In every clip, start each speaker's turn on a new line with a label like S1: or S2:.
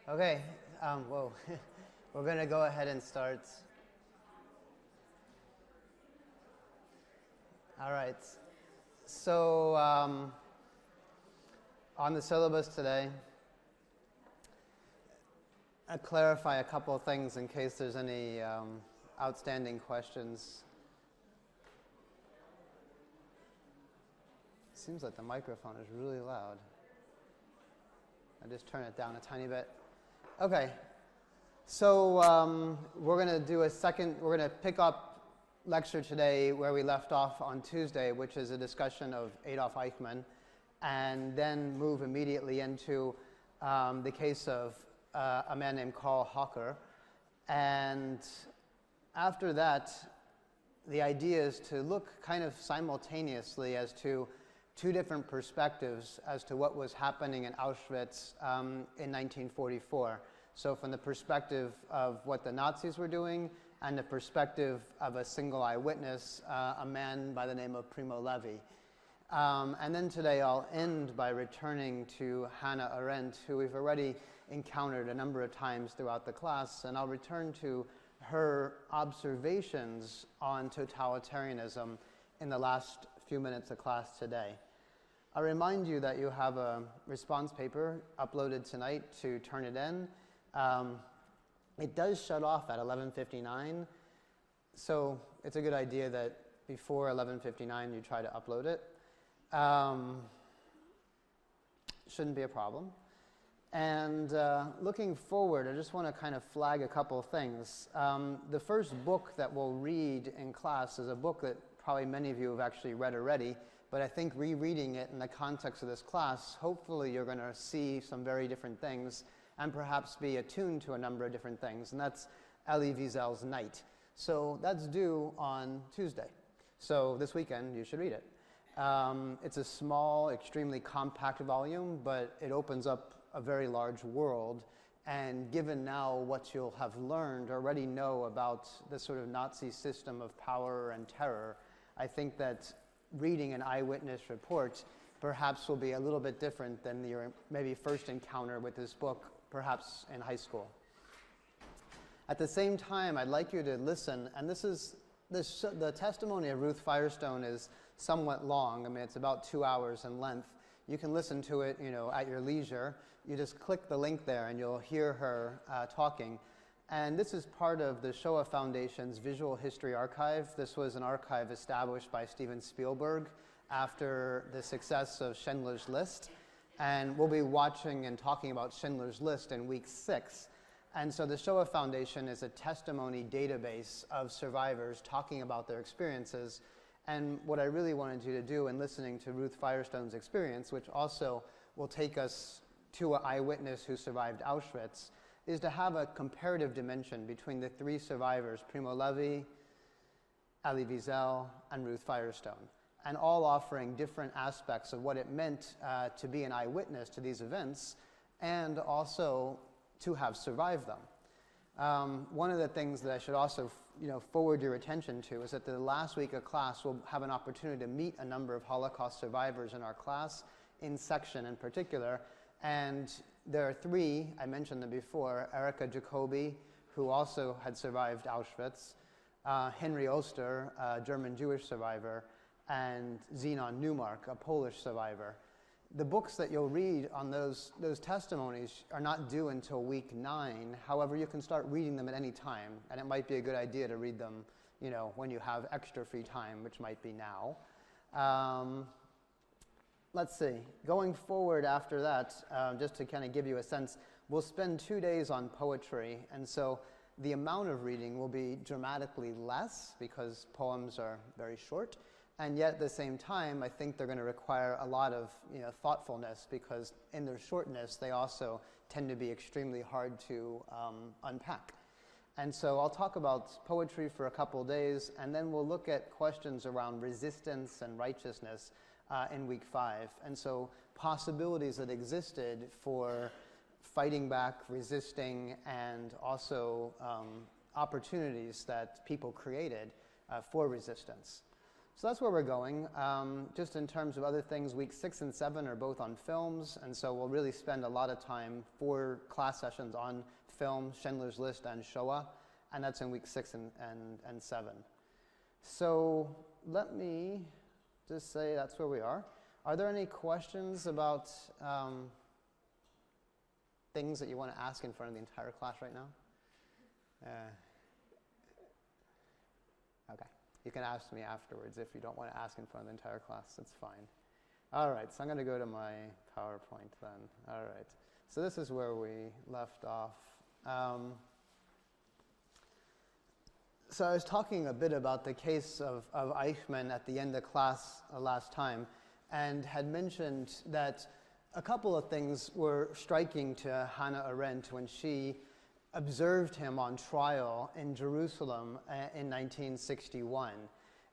S1: Okay, whoa. We're going to go ahead and start. All right. So, on the syllabus today, I'll clarify a couple of things in case there's any outstanding questions. Seems like the microphone is really loud. I just turn it down a tiny bit. Okay, so we're going to pick up lecture today where we left off on Tuesday, which is a discussion of Adolf Eichmann, and then move immediately into the case of a man named Karl Hocker. And after that, the idea is to look kind of simultaneously as to two different perspectives as to what was happening in Auschwitz in 1944. So from the perspective of what the Nazis were doing and the perspective of a single eyewitness, a man by the name of Primo Levi. And then today I'll end by returning to Hannah Arendt, who we've already encountered a number of times throughout the class, and I'll return to her observations on totalitarianism in the last few minutes of class today. I'll remind you that you have a response paper uploaded tonight to turn it in. It does shut off at 11:59, so it's a good idea that before 11:59 you try to upload it. Shouldn't be a problem. And looking forward, I just want to kind of flag a couple of things. The first book that we'll read in class is a book that probably many of you have actually read already, but I think rereading it in the context of this class, hopefully you're going to see some very different things and perhaps be attuned to a number of different things, and that's Elie Wiesel's Night. So that's due on Tuesday. So this weekend you should read it. It's a small, extremely compact volume, but it opens up a very large world, and given now what you'll have learned, already know about the sort of Nazi system of power and terror, I think that reading an eyewitness report perhaps will be a little bit different than your maybe first encounter with this book, perhaps in high school. At the same time, I'd like you to listen, and the testimony of Ruth Firestone is somewhat long. I mean, it's about 2 hours in length. You can listen to it, at your leisure. You just click the link there and you'll hear her talking. And this is part of the Shoah Foundation's Visual History Archive. This was an archive established by Steven Spielberg after the success of Schindler's List. And we'll be watching and talking about Schindler's List in week 6. And so the Shoah Foundation is a testimony database of survivors talking about their experiences. And what I really wanted you to do in listening to Ruth Firestone's experience, which also will take us to an eyewitness who survived Auschwitz, is to have a comparative dimension between the three survivors, Primo Levi, Elie Wiesel, and Ruth Firestone, and all offering different aspects of what it meant to be an eyewitness to these events and also to have survived them. One of the things that I should also forward your attention to is that the last week of class we'll have an opportunity to meet a number of Holocaust survivors in our class, in section in particular, and there are three, I mentioned them before, Erika Jacobi, who also had survived Auschwitz, Henry Oster, a German Jewish survivor, and Zenon Newmark, a Polish survivor. The books that you'll read on those testimonies are not due until week 9. However, you can start reading them at any time, and it might be a good idea to read them, when you have extra free time, which might be now. Let's see. Going forward after that, just to kind of give you a sense, we'll spend 2 days on poetry, and so the amount of reading will be dramatically less because poems are very short. And yet at the same time, I think they're going to require a lot of thoughtfulness because in their shortness, they also tend to be extremely hard to unpack. And so I'll talk about poetry for a couple of days, and then we'll look at questions around resistance and righteousness in week 5. And so possibilities that existed for fighting back, resisting, and also opportunities that people created for resistance. So that's where we're going. Just in terms of other things, weeks 6 and 7 are both on films, and so we'll really spend a lot of time, 4 class sessions on film, Schindler's List, and Shoah, and that's in week 6 and 7. So let me just say that's where we are. Are there any questions about things that you want to ask in front of the entire class right now? Okay. You can ask me afterwards if you don't want to ask in front of the entire class. That's fine. All right, so I'm going to go to my PowerPoint then. All right. So this is where we left off. So I was talking a bit about the case of Eichmann at the end of class last time, and had mentioned that a couple of things were striking to Hannah Arendt when she observed him on trial in Jerusalem in 1961.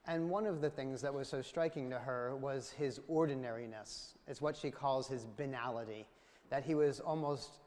S1: And one of the things that was so striking to her was his ordinariness. It's what she calls his banality, that he was almost,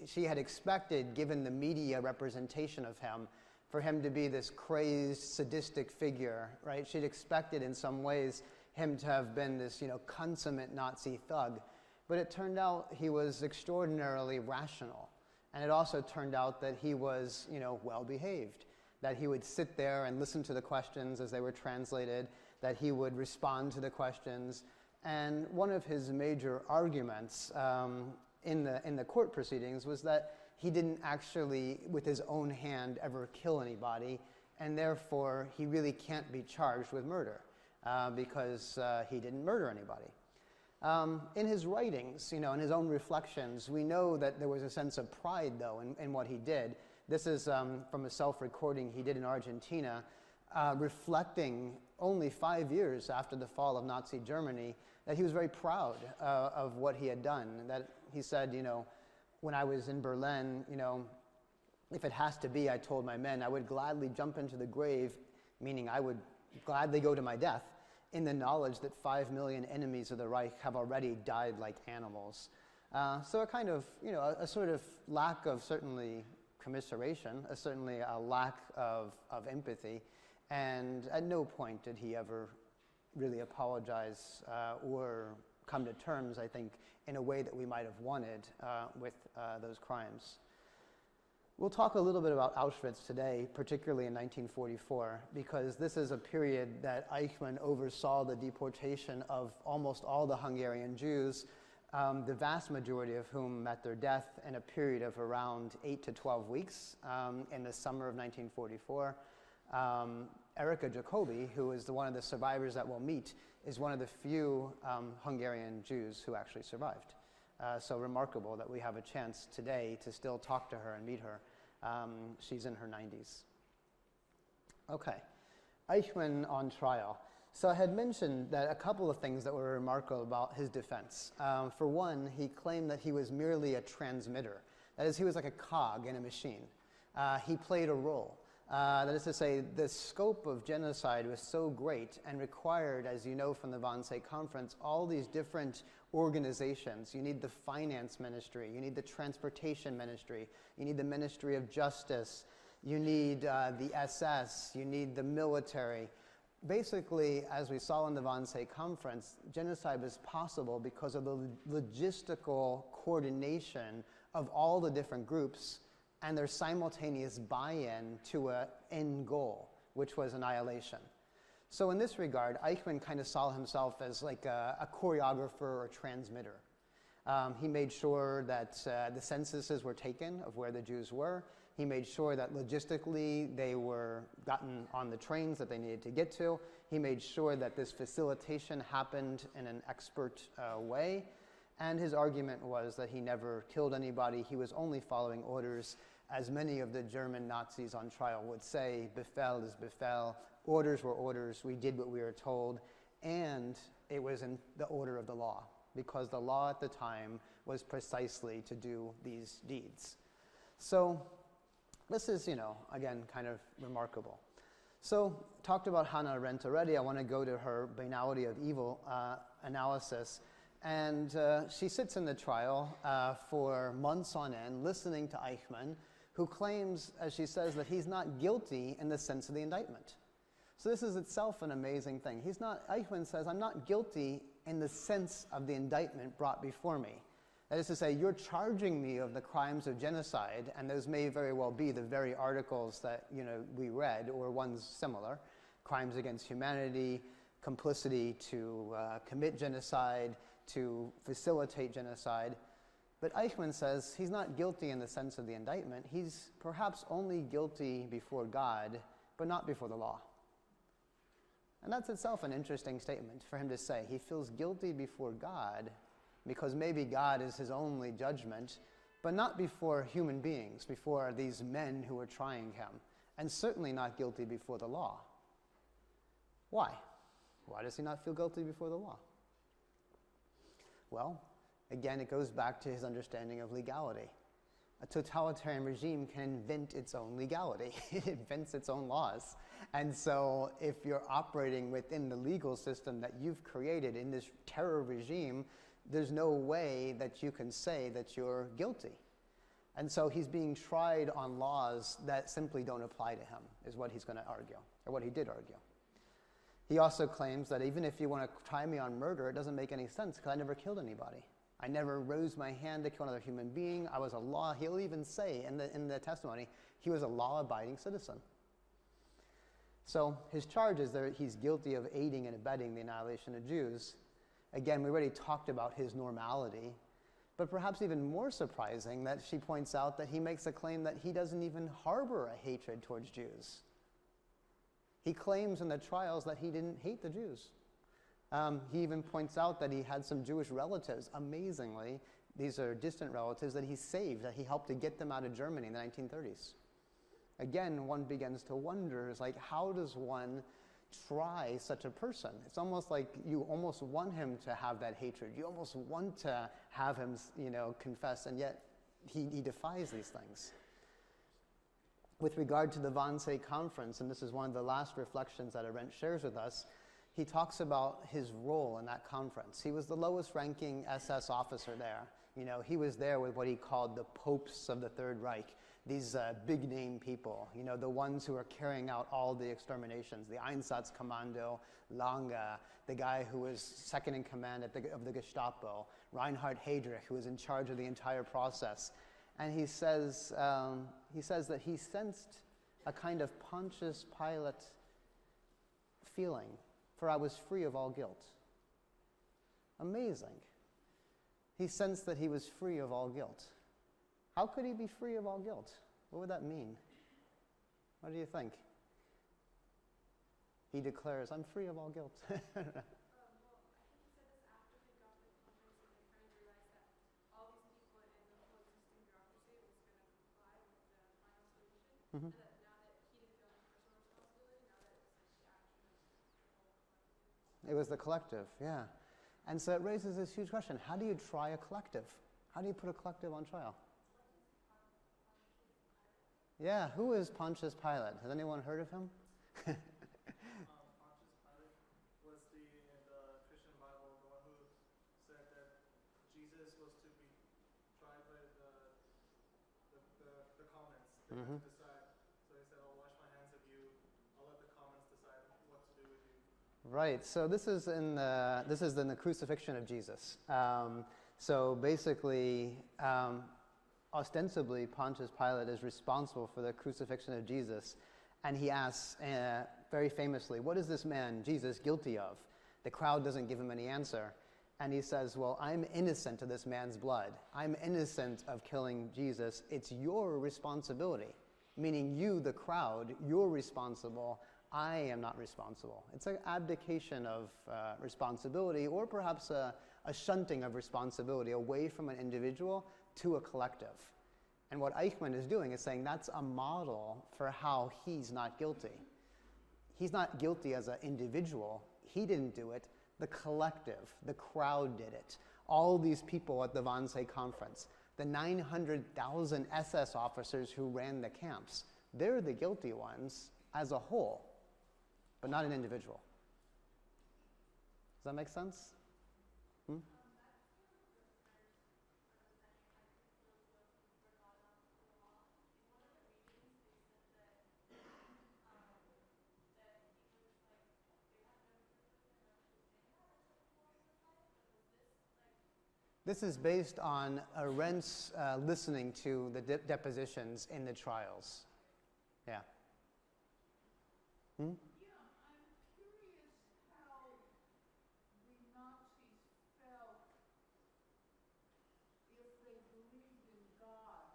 S1: she had expected, given the media representation of him, for him to be this crazed, sadistic figure, right? She'd expected in some ways him to have been this, consummate Nazi thug. But it turned out he was extraordinarily rational. And it also turned out that he was, well-behaved, that he would sit there and listen to the questions as they were translated, that he would respond to the questions. And one of his major arguments in the court proceedings was that he didn't actually, with his own hand, ever kill anybody, and therefore he really can't be charged with murder because he didn't murder anybody. In his writings, in his own reflections, we know that there was a sense of pride, though, in what he did. This is from a self-recording he did in Argentina, reflecting only 5 years after the fall of Nazi Germany, that he was very proud of what he had done. That he said, when I was in Berlin, if it has to be, I told my men, I would gladly jump into the grave, meaning I would gladly go to my death, in the knowledge that 5 million enemies of the Reich have already died like animals. So a kind of, a sort of lack of certainly commiseration, certainly a lack of empathy, and at no point did he ever really apologize or come to terms, I think, in a way that we might have wanted with those crimes. We'll talk a little bit about Auschwitz today, particularly in 1944, because this is a period that Eichmann oversaw the deportation of almost all the Hungarian Jews, the vast majority of whom met their death in a period of around 8 to 12 weeks in the summer of 1944. Erika Jacobi, who is one of the survivors that we'll meet, is one of the few Hungarian Jews who actually survived. So remarkable that we have a chance today to still talk to her and meet her. She's in her 90s. Okay, Eichmann on trial. So I had mentioned that a couple of things that were remarkable about his defense. For one, he claimed that he was merely a transmitter. That is, he was like a cog in a machine. He played a role. That is to say, the scope of genocide was so great and required, as you know from the Wannsee Conference, all these different organizations. You need the finance ministry, you need the transportation ministry, you need the Ministry of Justice, you need the SS, you need the military. Basically, as we saw in the Wannsee Conference, genocide was possible because of the logistical coordination of all the different groups and their simultaneous buy-in to an end goal, which was annihilation. So in this regard, Eichmann kind of saw himself as like a choreographer or transmitter. He made sure that the censuses were taken of where the Jews were. He made sure that logistically they were gotten on the trains that they needed to get to. He made sure that this facilitation happened in an expert way. And his argument was that he never killed anybody. He was only following orders. As many of the German Nazis on trial would say, Befehl is Befehl. Orders were orders. We did what we were told. And it was in the order of the law, because the law at the time was precisely to do these deeds. So this is, again, kind of remarkable. So talked about Hannah Arendt already. I want to go to her banality of evil analysis. And she sits in the trial for months on end, listening to Eichmann, who claims, as she says, that he's not guilty in the sense of the indictment. So this is itself an amazing thing. Eichmann says, I'm not guilty in the sense of the indictment brought before me. That is to say, you're charging me of the crimes of genocide, and those may very well be the very articles that we read, or ones similar, crimes against humanity, complicity to commit genocide, to facilitate genocide. But Eichmann says he's not guilty in the sense of the indictment. He's perhaps only guilty before God, but not before the law. And that's itself an interesting statement for him to say. He feels guilty before God because maybe God is his only judgment, but not before human beings, before these men who are trying him, and certainly not guilty before the law. Why? Why does he not feel guilty before the law? Well, again, it goes back to his understanding of legality. A totalitarian regime can invent its own legality. It invents its own laws. And so if you're operating within the legal system that you've created in this terror regime, there's no way that you can say that you're guilty. And so he's being tried on laws that simply don't apply to him, is what he's going to argue, or what he did argue. He also claims that even if you want to try me on murder, it doesn't make any sense because I never killed anybody. I never rose my hand to kill another human being. I was a law. He'll even say in the testimony, he was a law-abiding citizen. So his charge is that he's guilty of aiding and abetting the annihilation of Jews. Again, we already talked about his normality, but perhaps even more surprising that she points out that he makes a claim that he doesn't even harbor a hatred towards Jews. He claims in the trials that he didn't hate the Jews. He even points out that he had some Jewish relatives, amazingly, these are distant relatives, that he saved, that he helped to get them out of Germany in the 1930s. Again, one begins to wonder, how does one try such a person? It's almost like you almost want him to have that hatred. You almost want to have him, confess, and yet he defies these things. With regard to the Wannsee Conference, and this is one of the last reflections that Arendt shares with us, he talks about his role in that conference. He was the lowest ranking SS officer there. He was there with what he called the popes of the Third Reich, these big name people, the ones who are carrying out all the exterminations, the Einsatzkommando, Lange, the guy who was second in command of the Gestapo, Reinhard Heydrich, who was in charge of the entire process. And he says that he sensed a kind of Pontius Pilate feeling, for I was free of all guilt. Amazing. He sensed that he was free of all guilt. How could he be free of all guilt? What would that mean? What do you think? He declares, I'm free of all guilt. Mm-hmm. It was the collective, yeah. And so it raises this huge question. How do you try a collective? How do you put a collective on trial? Yeah, who is Pontius Pilate? Has anyone heard of him?
S2: Pontius Pilate was the Christian Bible, the one who said that Jesus was to be tried by the commons. They had to decide. So he said, I'll wash my hands of you. I'll let the commons decide what to do with you.
S1: Right. So this is in the crucifixion of Jesus. So basically, ostensibly, Pontius Pilate is responsible for the crucifixion of Jesus, and he asks very famously, "What is this man Jesus guilty of?" The crowd doesn't give him any answer, and he says, "Well, I'm innocent of this man's blood. I'm innocent of killing Jesus. It's your responsibility." Meaning you, the crowd, you're responsible. I am not responsible. It's an abdication of responsibility, or perhaps a shunting of responsibility away from an individual to a collective. And what Eichmann is doing is saying that's a model for how he's not guilty. He's not guilty as an individual. He didn't do it. The collective, the crowd did it. All these people at the Wannsee Conference, the 900,000 SS officers who ran the camps, they're the guilty ones as a whole, but not an individual. Does that make sense? This is based on Arendt's listening to the depositions in the trials. Yeah. Hmm?
S3: Yeah, I'm curious how the Nazis felt if they believed in God.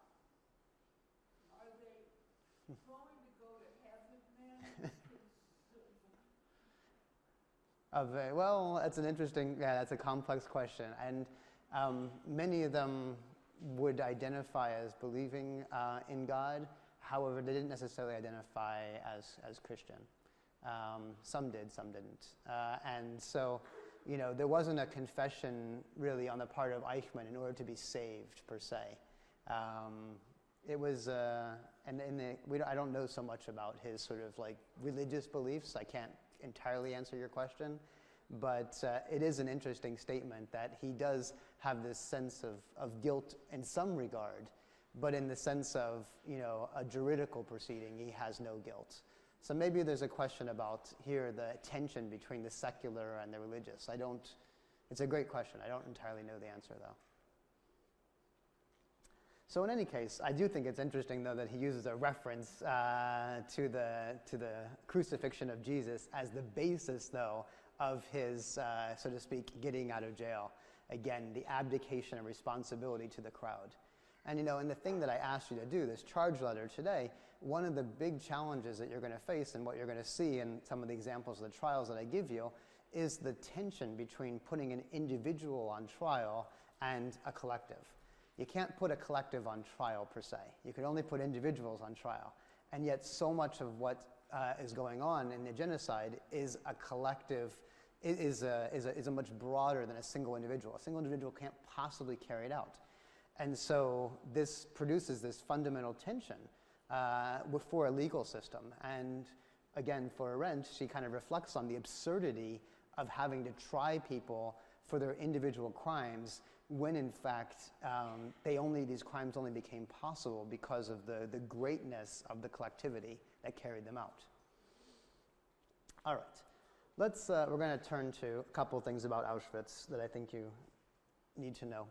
S3: Are they going to go to heaven then?
S1: Well, that's an interesting, that's a complex question. And many of them would identify as believing in God. However, they didn't necessarily identify as Christian. Some did, some didn't. And so, there wasn't a confession really on the part of Eichmann in order to be saved, per se. It was, I don't know so much about his sort of like religious beliefs. I can't entirely answer your question, but it is an interesting statement that he does have this sense of guilt in some regard, but in the sense of, a juridical proceeding, he has no guilt. So maybe there's a question about here the tension between the secular and the religious. It's a great question. I don't entirely know the answer, though. So in any case, I do think it's interesting, though, that he uses a reference to the crucifixion of Jesus as the basis, though, of his, so to speak, getting out of jail. Again, the abdication of responsibility to the crowd. And, and the thing that I asked you to do, this charge letter today, one of the big challenges that you're going to face and what you're going to see in some of the examples of the trials that I give you is the tension between putting an individual on trial and a collective. You can't put a collective on trial, per se. You can only put individuals on trial. And yet so much of what is going on in the genocide is a collective, is a much broader than a single individual. A single individual can't possibly carry it out. And so this produces this fundamental tension for a legal system. And again, for Arendt, she kind of reflects on the absurdity of having to try people for their individual crimes when in fact these crimes only became possible because of the greatness of the collectivity that carried them out. All right, we're going to turn to a couple of things about Auschwitz that I think you need to know.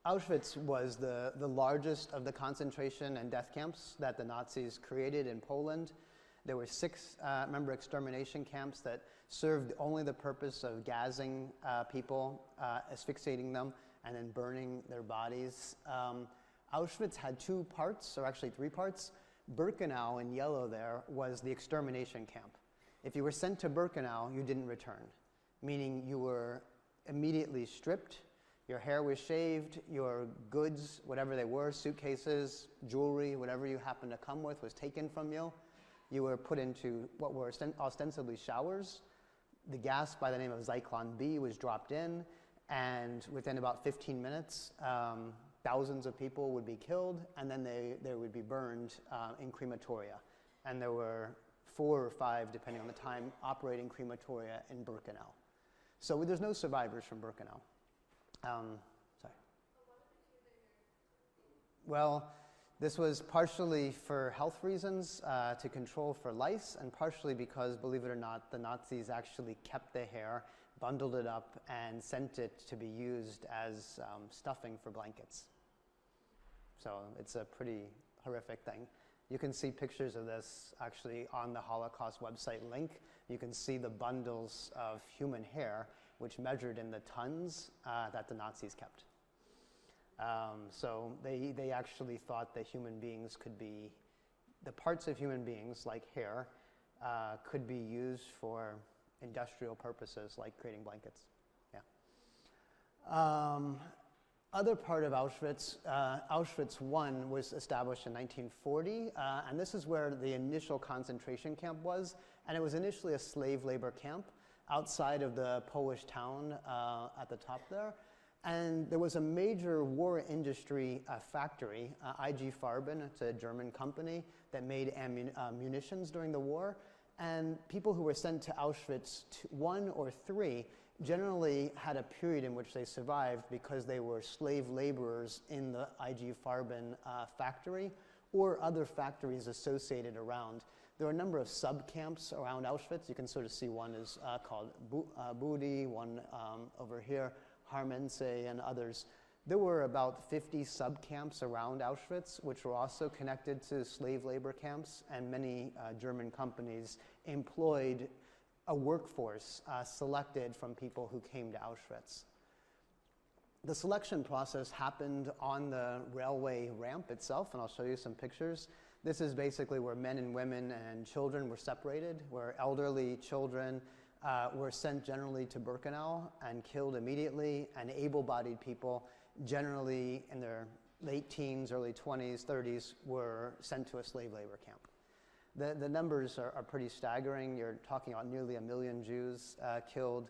S1: Auschwitz was the largest of the concentration and death camps that the Nazis created in Poland. There were 6 extermination camps that served only the purpose of gassing people, asphyxiating them, and then burning their bodies. Auschwitz had 2 parts, or actually 3 parts. Birkenau, in yellow there, was the extermination camp. If you were sent to Birkenau, you didn't return, meaning you were immediately stripped, your hair was shaved, your goods, whatever they were, suitcases, jewelry, whatever you happened to come with was taken from you. You were put into what were ostensibly showers. The gas by the name of Zyklon B was dropped in, and within about 15 minutes, thousands of people would be killed, and then they would be burned in crematoria. And there were 4 or 5, depending on the time, operating crematoria in Birkenau. So there's no survivors from Birkenau. Sorry. Well, this was partially for health reasons, to control for lice, and partially because, believe it or not, the Nazis actually kept the hair, bundled it up, and sent it to be used as stuffing for blankets. So it's a pretty horrific thing. You can see pictures of this actually on the Holocaust website link. You can see the bundles of human hair, which measured in the tons that the Nazis kept. So they actually thought that human beings could be, the parts of human beings, like hair, could be used for industrial purposes, like creating blankets. Yeah. Other part of Auschwitz, Auschwitz I was established in 1940, and this is where the initial concentration camp was, and it was initially a slave labor camp outside of the Polish town at the top there. And there was a major war industry factory, IG Farben, it's a German company that made munitions during the war. And people who were sent to Auschwitz I or III generally had a period in which they survived because they were slave laborers in the IG Farben factory or other factories associated around. There were a number of sub-camps around Auschwitz. You can sort of see one is called Budi, one over here, Harmense, and others. There were about 50 sub-camps around Auschwitz, which were also connected to slave labor camps, and many German companies employed a workforce selected from people who came to Auschwitz. The selection process happened on the railway ramp itself, and I'll show you some pictures. This is basically where men and women and children were separated, where elderly children were sent generally to Birkenau and killed immediately, and able-bodied people, generally in their late teens, early 20s, 30s, were sent to a slave labor camp. The numbers are pretty staggering. You're talking about nearly 1 million Jews killed,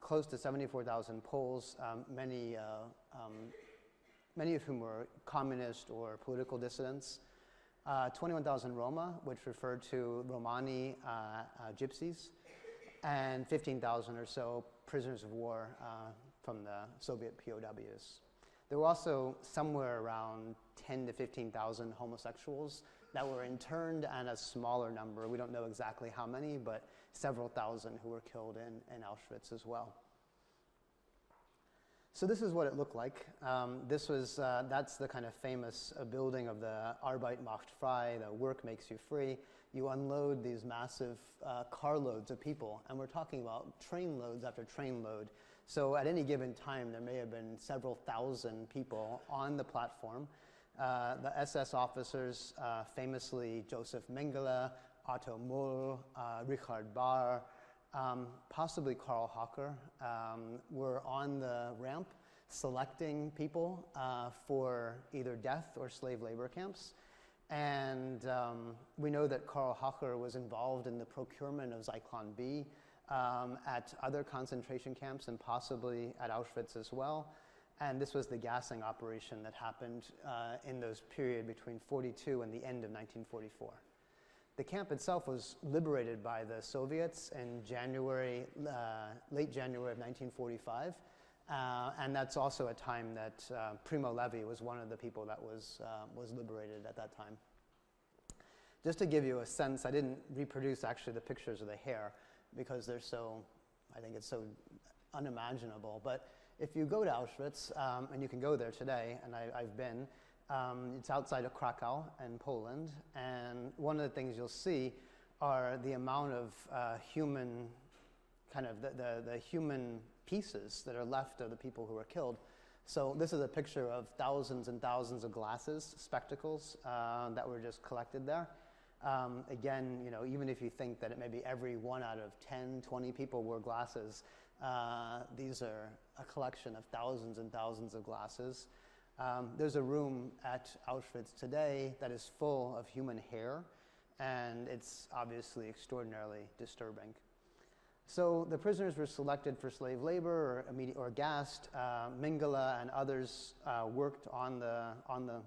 S1: close to 74,000 Poles, many of whom were communist or political dissidents. 21,000 Roma, which referred to Romani gypsies, and 15,000 or so prisoners of war from the Soviet POWs. There were also somewhere around 10 to 15,000 homosexuals that were interned, and a smaller number, we don't know exactly how many, but several thousand who were killed in Auschwitz as well. So this is what it looked like. That's the kind of famous building of the Arbeit macht frei, the work makes you free. You unload these massive carloads of people, and we're talking about train loads after train load. So at any given time, there may have been several thousand people on the platform. The SS officers, famously Joseph Mengele, Otto Moll, Richard Bahr, possibly Karl Hocker, were on the ramp selecting people for either death or slave labor camps. And we know that Karl Hocker was involved in the procurement of Zyklon B at other concentration camps and possibly at Auschwitz as well. And this was the gassing operation that happened in those period between 42 and the end of 1944. The camp itself was liberated by the Soviets in late January of 1945, and that's also a time that Primo Levi was one of the people that was liberated at that time. Just to give you a sense, I didn't reproduce actually the pictures of the hair because they're so, I think it's so unimaginable, but if you go to Auschwitz, and you can go there today, and I've been, it's outside of Krakow in Poland, and one of the things you'll see are the amount of human, kind of the human pieces that are left of the people who were killed. So this is a picture of thousands and thousands of glasses, spectacles, that were just collected there. Again, you know, even if you think that it may be every 1 out of 10, 20 people wore glasses, these are a collection of thousands and thousands of glasses. There's a room at Auschwitz today that is full of human hair, and it's obviously extraordinarily disturbing. So the prisoners were selected for slave labor or gassed. Mengele and others worked on the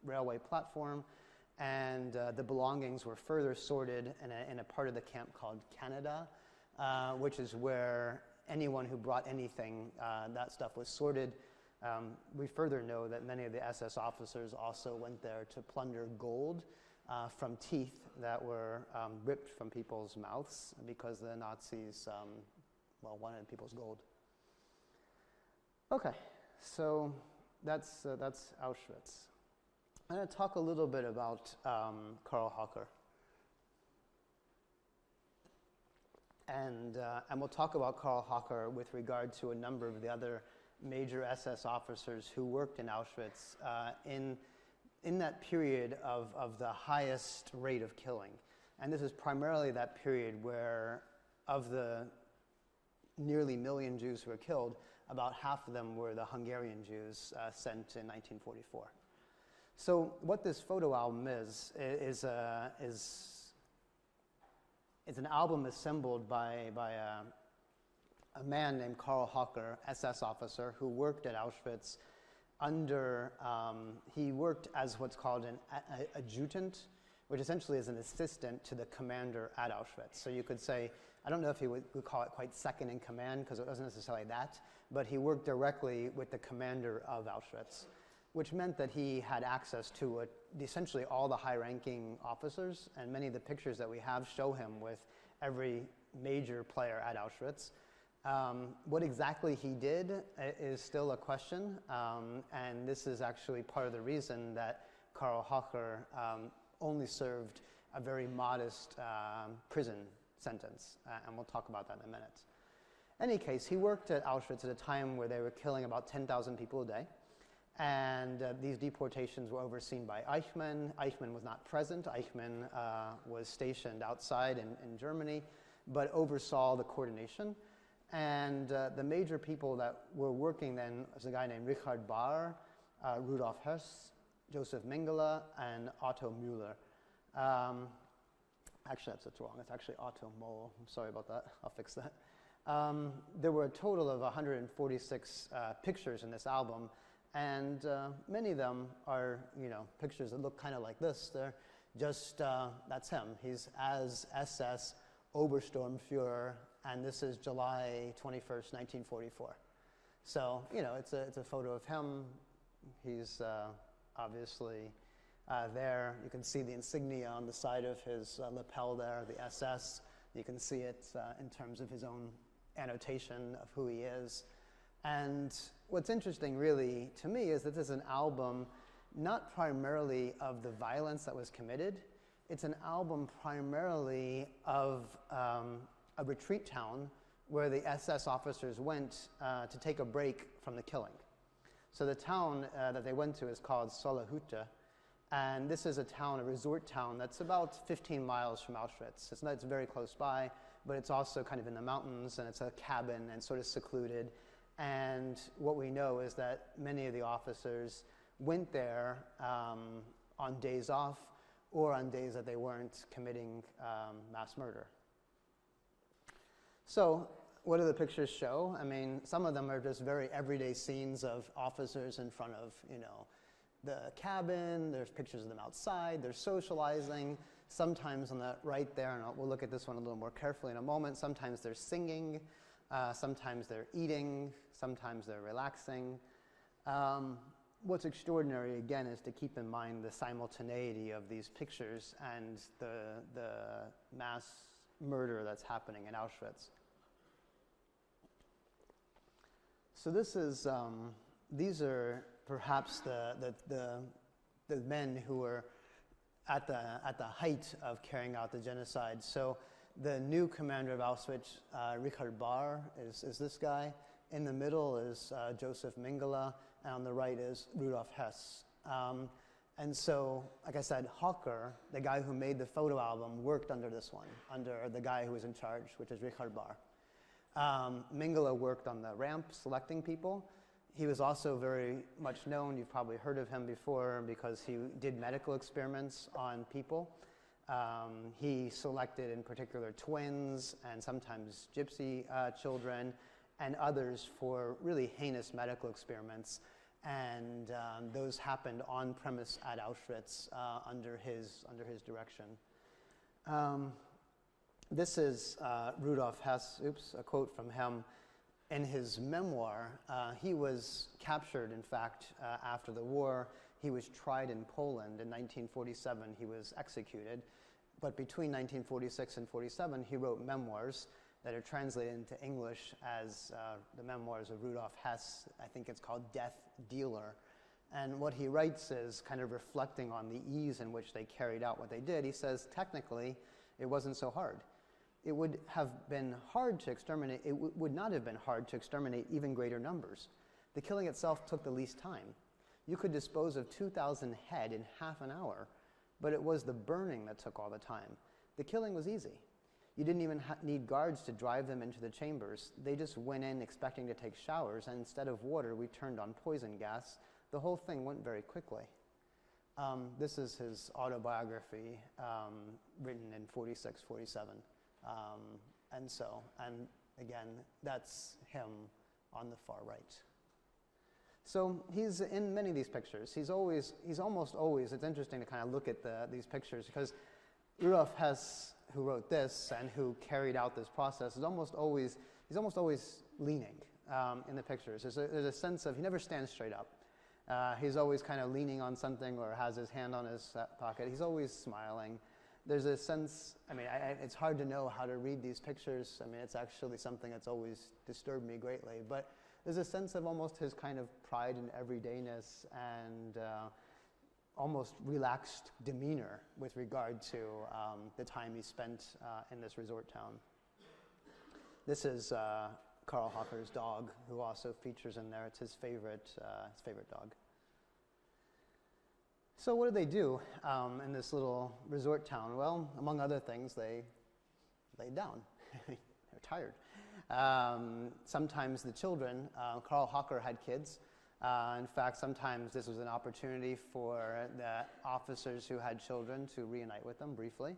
S1: railway platform, and the belongings were further sorted in a part of the camp called Canada, which is where anyone who brought anything, that stuff was sorted. We further know that many of the SS officers also went there to plunder gold from teeth that were ripped from people's mouths because the Nazis, wanted people's gold. Okay, so that's Auschwitz. I'm going to talk a little bit about Karl Hocker. And we'll talk about Karl Hocker with regard to a number of the other major SS officers who worked in Auschwitz in that period of the highest rate of killing. And this is primarily that period where of the nearly 1 million Jews who were killed, about half of them were the Hungarian Jews sent in 1944. So what this photo album is an album assembled by a man named Karl Hocker, SS officer, who worked at Auschwitz he worked as what's called an adjutant, which essentially is an assistant to the commander at Auschwitz. So you could say, I don't know if he would call it quite second in command, because it wasn't necessarily that, but he worked directly with the commander of Auschwitz. which meant that he had access to essentially all the high-ranking officers, and many of the pictures that we have show him with every major player at Auschwitz. What exactly he did is still a question, and this is actually part of the reason that Karl Hocher only served a very modest prison sentence, and we'll talk about that in a minute. In any case, he worked at Auschwitz at a time where they were killing about 10,000 people a day, and these deportations were overseen by Eichmann. Eichmann was not present. Eichmann was stationed outside in Germany, but oversaw the coordination. And the major people that were working then was a guy named Richard Bahr, Rudolf Hess, Joseph Mengele, and Otto Müller. Actually, that's wrong. It's actually Otto Moll. I'm sorry about that. I'll fix that. There were a total of 146 pictures in this album, and many of them are, pictures that look kind of like this. They're just, that's him. He's as SS Obersturmführer, and this is July 21st, 1944. So, it's a photo of him. He's obviously there. You can see the insignia on the side of his lapel there, the SS. You can see it in terms of his own annotation of who he is. And what's interesting really to me is that this is an album not primarily of the violence that was committed. It's an album primarily of a retreat town where the SS officers went to take a break from the killing. So the town that they went to is called Solahütte, and this is a resort town that's about 15 miles from Auschwitz. It's very close by, but it's also kind of in the mountains, and it's a cabin and sort of secluded. And what we know is that many of the officers went there on days off or on days that they weren't committing mass murder. So what do the pictures show? I mean, some of them are just very everyday scenes of officers in front of, the cabin. There's pictures of them outside. They're socializing. Sometimes on the right there, and we'll look at this one a little more carefully in a moment, sometimes they're singing, sometimes they're eating, sometimes they're relaxing. What's extraordinary, again, is to keep in mind the simultaneity of these pictures and the mass murder that's happening in Auschwitz. So this is, these are perhaps the men who were at the height of carrying out the genocide. So the new commander of Auschwitz, Richard Bahr, is this guy. In the middle is Joseph Mengele, and on the right is Rudolf Hess. And so, like I said, Hocher, the guy who made the photo album, worked under this one, under the guy who was in charge, which is Richard Bahr. Mengele worked on the ramp, selecting people. He was also very much known, you've probably heard of him before, because he did medical experiments on people. He selected, in particular, twins and sometimes gypsy children and others for really heinous medical experiments. And those happened on premise at Auschwitz under his direction. This is Rudolf Hess, a quote from him. In his memoir, he was captured, in fact, after the war. He was tried in Poland. In 1947, he was executed. But between 1946 and 47, he wrote memoirs that are translated into English as the memoirs of Rudolf Hess. I think it's called Death Dealer. And what he writes is kind of reflecting on the ease in which they carried out what they did. He says, technically, it wasn't so hard. It would have been hard to exterminate, it would not have been hard to exterminate even greater numbers. The killing itself took the least time. You could dispose of 2,000 head in half an hour, but it was the burning that took all the time. The killing was easy. You didn't even need guards to drive them into the chambers. They just went in expecting to take showers, and instead of water, we turned on poison gas. The whole thing went very quickly. This is his autobiography, written in 46, 47. And again, that's him on the far right. So he's in many of these pictures. He's almost always, it's interesting to kind of look at these pictures, because Rudolf Hess, who wrote this and who carried out this process, he's almost always leaning in the pictures. There's a sense of, he never stands straight up. He's always kind of leaning on something or has his hand on his pocket. He's always smiling. There's a sense, I mean, it's hard to know how to read these pictures. I mean, it's actually something that's always disturbed me greatly. But there's a sense of almost his kind of pride and everydayness and almost relaxed demeanor with regard to the time he spent in this resort town. This is Carl Hocker's dog, who also features in there. It's his favorite dog. So what do they do in this little resort town? Well, among other things, they lay down. They're tired. Sometimes the children, Carl Hocker had kids. In fact, sometimes this was an opportunity for the officers who had children to reunite with them briefly.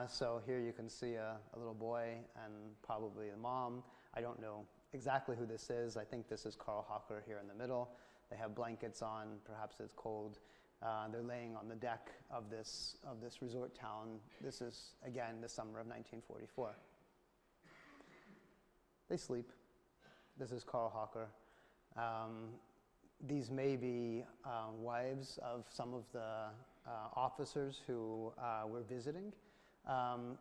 S1: So here you can see a little boy and probably the mom. I don't know exactly who this is. I think this is Carl Hocker here in the middle. They have blankets on. Perhaps it's cold. They're laying on the deck of this resort town. This is, again, the summer of 1944. They sleep. This is Carl Hocker. These may be wives of some of the officers who were visiting.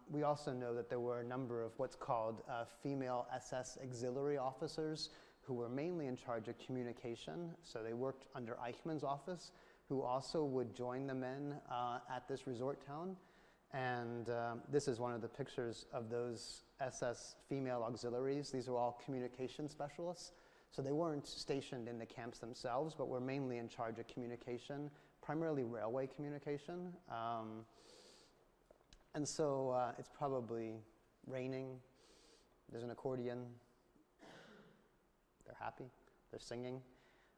S1: We also know that there were a number of what's called female SS auxiliary officers who were mainly in charge of communication. So they worked under Eichmann's office, who also would join the men at this resort town. And this is one of the pictures of those SS female auxiliaries. These are all communication specialists. So they weren't stationed in the camps themselves, but were mainly in charge of communication, primarily railway communication. And so it's probably raining. There's an accordion. They're happy. They're singing.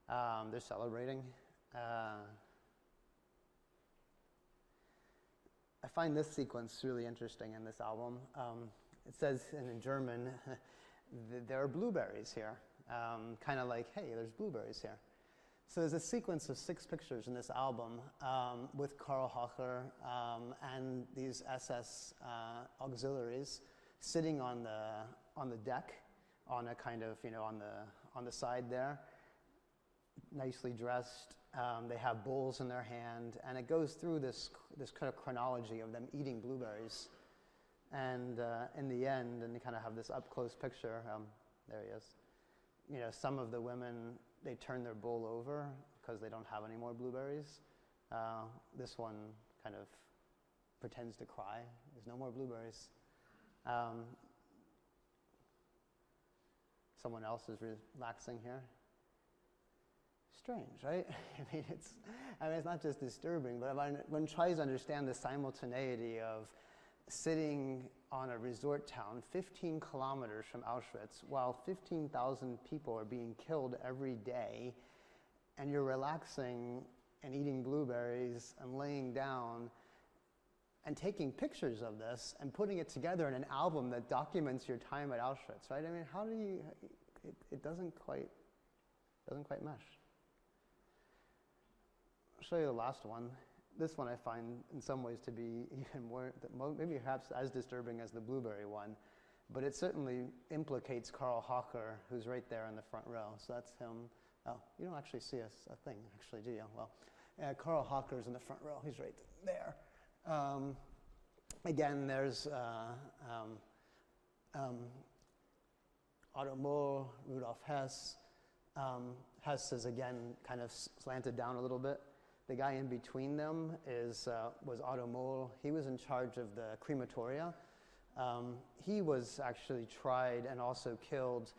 S1: They're celebrating. I find this sequence really interesting in this album. It says in German, there are blueberries here. Kind of like, hey, there's blueberries here. So there's a sequence of 6 pictures in this album with Carl Hocker and these SS auxiliaries sitting on the deck, on a kind of, on the side there, nicely dressed. They have bowls in their hand, and it goes through this kind of chronology of them eating blueberries. And in the end, and you kind of have this up-close picture. There he is. Some of the women, they turn their bowl over because they don't have any more blueberries. This one kind of pretends to cry. There's no more blueberries. Someone else is relaxing here. Strange, right? I mean, it's not just disturbing, but one tries to understand the simultaneity of sitting on a resort town 15 kilometers from Auschwitz while 15,000 people are being killed every day, and you're relaxing and eating blueberries and laying down and taking pictures of this and putting it together in an album that documents your time at Auschwitz, right? I mean, how do you, it doesn't quite mesh. I'll show you the last one. This one I find in some ways to be even more, maybe perhaps as disturbing as the blueberry one, but it certainly implicates Carl Hocker, who's right there in the front row. So that's him. Oh, you don't actually see a thing, actually, do you? Well, Carl Hocker's in the front row. He's right there. Again, there's Otto Moll, Rudolf Hess. Hess is again kind of slanted down a little bit. The guy in between them was Otto Moll. He was in charge of the crematoria. He was actually tried and also killed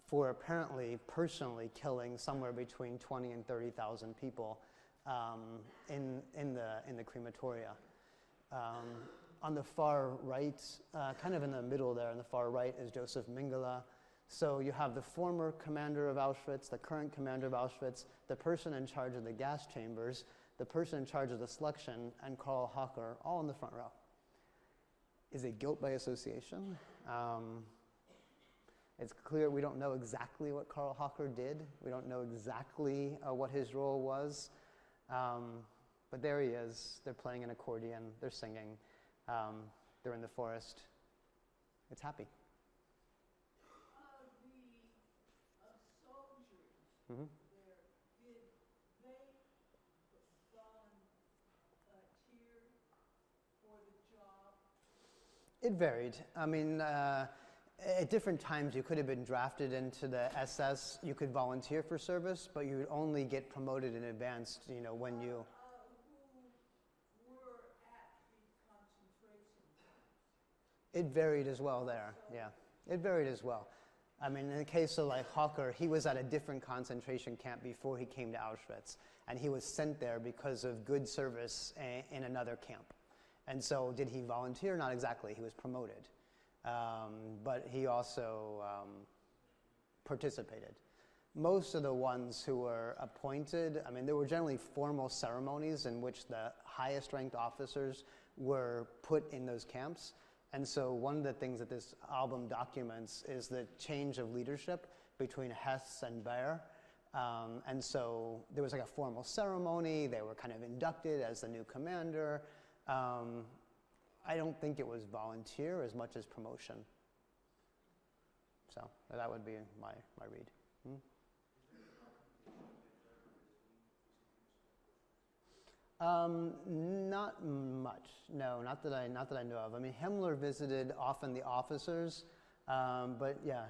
S1: for apparently personally killing somewhere between 20 and 30,000 people in the crematoria. On the far right, kind of in the middle there, on the far right, is Joseph Mengele. So you have the former commander of Auschwitz, the current commander of Auschwitz, the person in charge of the gas chambers, the person in charge of the selection, and Carl Hocker, all in the front row. Is it guilt by association? It's clear we don't know exactly what Carl Hocker did. We don't know exactly what his role was. But there he is. They're playing an accordion. They're singing. They're in the forest. It's happy.
S3: The soldiers,
S1: Mm-hmm.
S3: their
S1: It varied. I mean, at different times you could have been drafted into the SS. You could volunteer for service, but you would only get promoted in advance, when you...
S3: Who were at the concentration camps?
S1: It varied as well there, yeah. It varied as well. I mean, in the case of like Hocker, he was at a different concentration camp before he came to Auschwitz, and he was sent there because of good service in another camp. And so did he volunteer? Not exactly. He was promoted. But he also participated. Most of the ones who were appointed, I mean, there were generally formal ceremonies in which the highest ranked officers were put in those camps. And so one of the things that this album documents is the change of leadership between Hess and Baer. And so there was like a formal ceremony. They were kind of inducted as the new commander. I don't think it was volunteer as much as promotion. So that would be my read. Not much. No, not that I know of. I mean, Himmler visited often the officers, but yeah,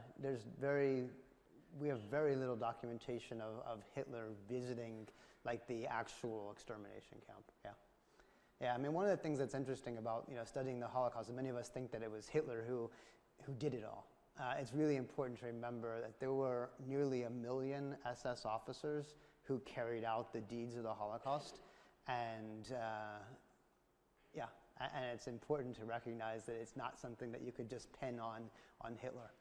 S1: we have very little documentation of Hitler visiting like the actual extermination camp. Yeah. Yeah, I mean, one of the things that's interesting about studying the Holocaust, and many of us think that it was Hitler who did it all. It's really important to remember that there were nearly 1 million SS officers who carried out the deeds of the Holocaust, and and it's important to recognize that it's not something that you could just pin on Hitler.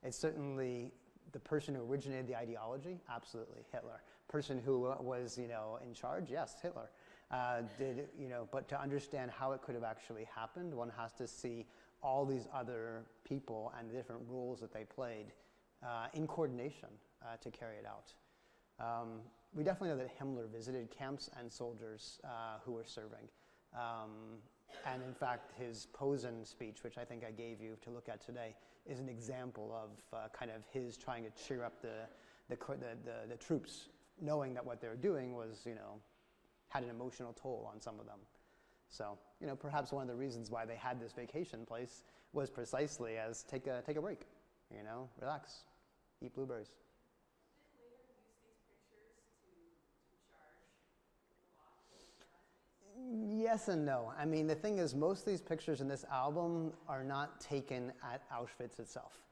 S1: It's certainly the person who originated the ideology, absolutely Hitler. Person who was in charge, yes, Hitler. But to understand how it could have actually happened, one has to see all these other people and the different roles that they played in coordination to carry it out. We definitely know that Himmler visited camps and soldiers who were serving. And in fact, his Posen speech, which I think I gave you to look at today, is an example of kind of his trying to cheer up the troops, knowing that what they were doing was, had an emotional toll on some of them. So, perhaps one of the reasons why they had this vacation place was precisely as take a break, relax, eat blueberries.
S4: Did they later use these pictures to charge the Nazis?
S1: Yes and no. I mean, the thing is, most of these pictures in this album are not taken at Auschwitz itself.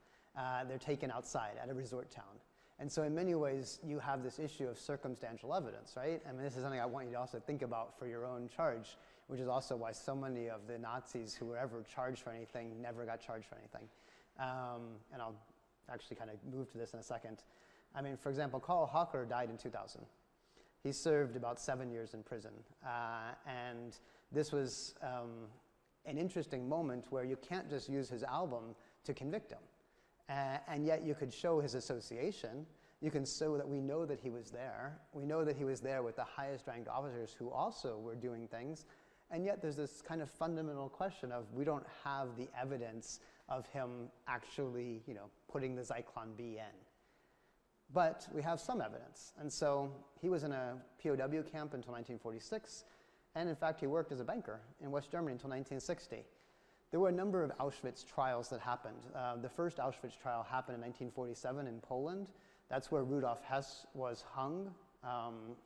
S1: They're taken outside at a resort town. And so in many ways, you have this issue of circumstantial evidence, right? I mean, this is something I want you to also think about for your own charge, which is also why so many of the Nazis who were ever charged for anything never got charged for anything. And I'll actually kind of move to this in a second. I mean, for example, Karl Hocker died in 2000. He served about 7 years in prison. And this was an interesting moment where you can't just use his album to convict him. And yet you could show his association. You can show that we know that he was there. We know that he was there with the highest ranked officers who also were doing things. And yet there's this kind of fundamental question of we don't have the evidence of him actually, putting the Zyklon B in. But we have some evidence. And so he was in a POW camp until 1946. And in fact, he worked as a banker in West Germany until 1960. There were a number of Auschwitz trials that happened. The first Auschwitz trial happened in 1947 in Poland. That's where Rudolf Hess was hung,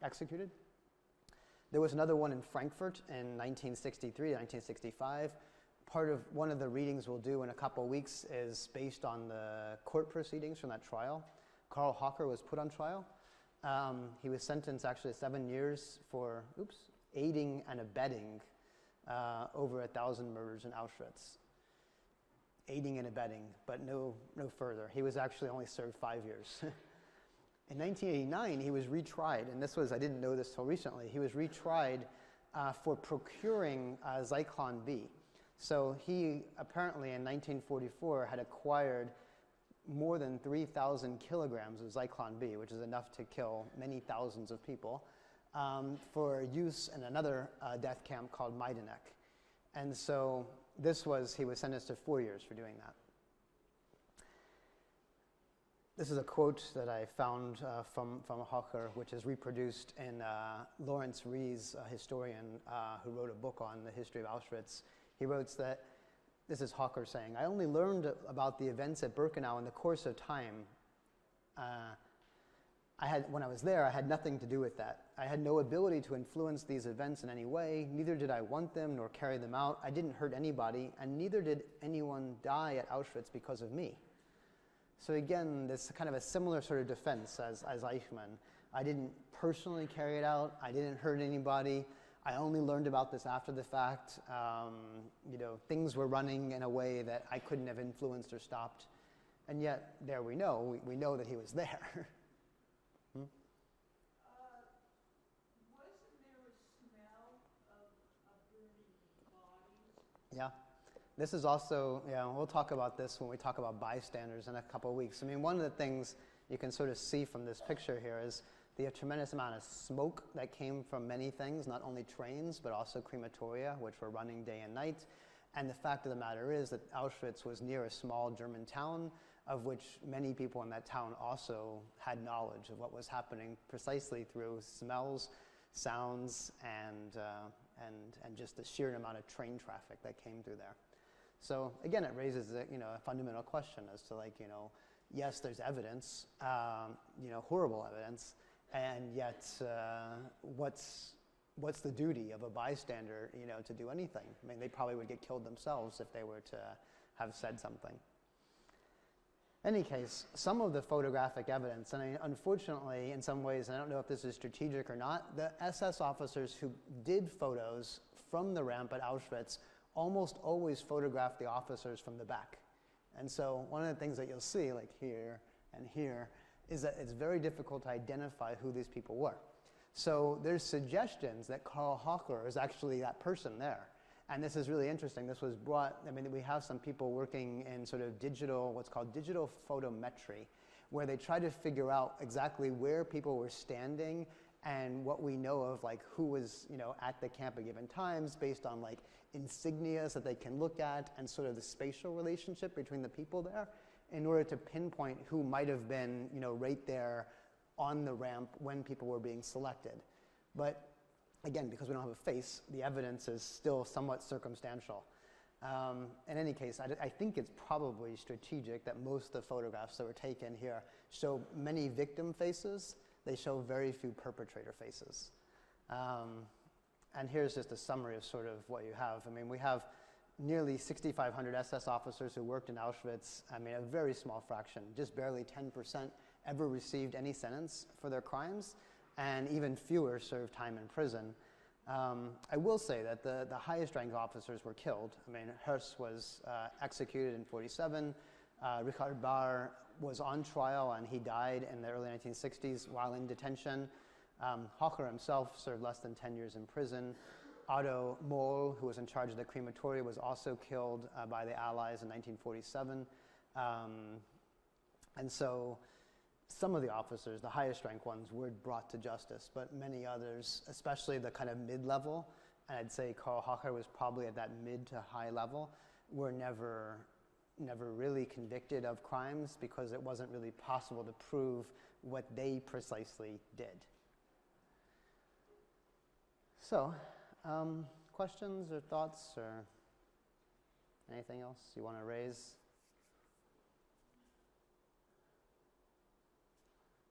S1: executed. There was another one in Frankfurt in 1963, 1965. One of the readings we'll do in a couple weeks is based on the court proceedings from that trial. Karl Hocker was put on trial. He was sentenced actually to 7 years for, aiding and abetting over 1,000 murders in Auschwitz. Aiding and abetting, but no further. He was actually only served 5 years. In 1989, he was retried, and I didn't know this till recently, he was retried for procuring Zyklon B. So he apparently in 1944 had acquired more than 3,000 kilograms of Zyklon B, which is enough to kill many thousands of people, for use in another death camp called Majdanek. And so he was sentenced to 4 years for doing that. This is a quote that I found from Hocker, which is reproduced in Lawrence Rees, a historian who wrote a book on the history of Auschwitz. He wrote that this is Hawker saying, I only learned about the events at Birkenau in the course of time. When I was there, I had nothing to do with that. I had no ability to influence these events in any way. Neither did I want them nor carry them out. I didn't hurt anybody, and neither did anyone die at Auschwitz because of me. So again, this kind of a similar sort of defense as Eichmann. I didn't personally carry it out. I didn't hurt anybody. I only learned about this after the fact. Things were running in a way that I couldn't have influenced or stopped. And yet, there we know that he was there.
S3: Wasn't there a smell of burning bodies?
S1: Yeah. This is also, we'll talk about this when we talk about bystanders in a couple of weeks. I mean, one of the things you can sort of see from this picture here is the tremendous amount of smoke that came from many things, not only trains, but also crematoria, which were running day and night. And the fact of the matter is that Auschwitz was near a small German town, of which many people in that town also had knowledge of what was happening precisely through smells, sounds, and just the sheer amount of train traffic that came through there. So again, it raises a fundamental question as to yes, there's evidence, horrible evidence, and yet what's the duty of a bystander, to do anything? I mean, they probably would get killed themselves if they were to have said something. In any case, some of the photographic evidence, and unfortunately, in some ways, I don't know if this is strategic or not, the SS officers who did photos from the ramp at Auschwitz almost always photographed the officers from the back. And so one of the things that you'll see, like here and here, is that it's very difficult to identify who these people were. So there's suggestions that Karl Hocher is actually that person there. And this is really interesting. This was brought, we have some people working in sort of what's called digital photometry, where they try to figure out exactly where people were standing and what we know of who was, at the camp at given times based on insignias that they can look at and sort of the spatial relationship between the people there in order to pinpoint who might have been, right there on the ramp when people were being selected. But again, because we don't have a face, the evidence is still somewhat circumstantial. In any case, I think it's probably strategic that most of the photographs that were taken here show many victim faces. They show very few perpetrator faces. And here's just a summary of sort of what you have. We have nearly 6,500 SS officers who worked in Auschwitz. A very small fraction, just barely 10% ever received any sentence for their crimes, and even fewer served time in prison. I will say that the highest ranked officers were killed. Höss was executed in 1947. Richard Bahr was on trial and he died in the early 1960s while in detention. Hocher himself served less than 10 years in prison. Otto Mohl, who was in charge of the crematoria, was also killed by the Allies in 1947. And so some of the officers, the highest ranked ones, were brought to justice, but many others, especially the kind of mid-level, and I'd say Karl Hocher was probably at that mid to high level, were never really convicted of crimes because it wasn't really possible to prove what they precisely did. So, questions or thoughts or anything else you want to raise?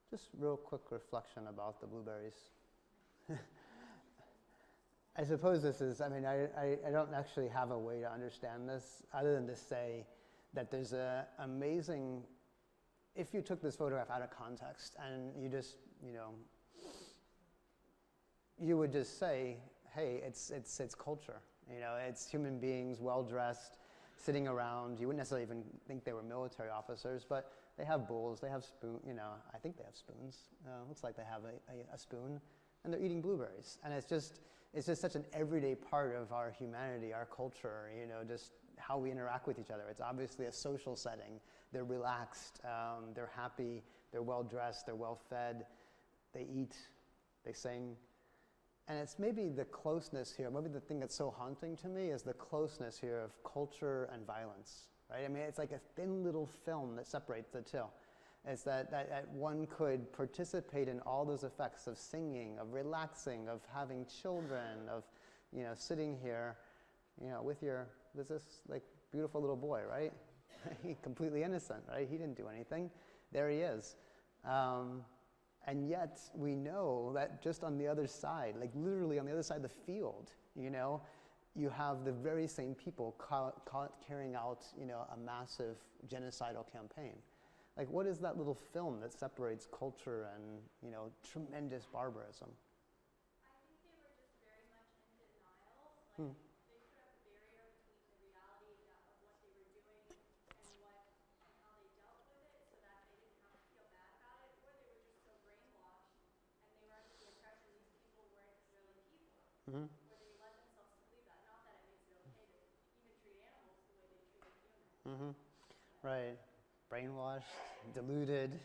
S1: Just real quick reflection about the blueberries. I suppose this is, I don't actually have a way to understand this other than to say that there's an amazing, if you took this photograph out of context and you just, you would just say, hey, it's culture. It's human beings, well-dressed, sitting around. You wouldn't necessarily even think they were military officers, but they have bowls, they have spoons, I think they have spoons. Looks like they have a spoon, and they're eating blueberries. And it's just such an everyday part of our humanity, our culture, just how we interact with each other. It's obviously a social setting. They're relaxed, they're happy, they're well-dressed, they're well-fed, they eat, they sing. And it's maybe the closeness here, maybe the thing that's so haunting to me is the closeness here of culture and violence, right? It's like a thin little film that separates the two. It's that one could participate in all those effects of singing, of relaxing, of having children, of, sitting here, with your, is this like beautiful little boy, right? Completely innocent, right? He didn't do anything. There he is. And yet we know that just on the other side, like literally on the other side of the field, you have the very same people carrying out, a massive genocidal campaign. Like, what is that little film that separates culture and, tremendous barbarism?
S4: I think they were just very much in denial. They put up a barrier between the reality of what they were doing and how they dealt with it, so that they didn't have to feel bad about it, or they were just so brainwashed and they were under the impression these people weren't really people,
S1: Mm-hmm.
S4: or they led themselves to believe that. Not that it makes it okay to even treat animals the way they treated humans.
S1: Mm-hmm. Right. Brainwashed, deluded,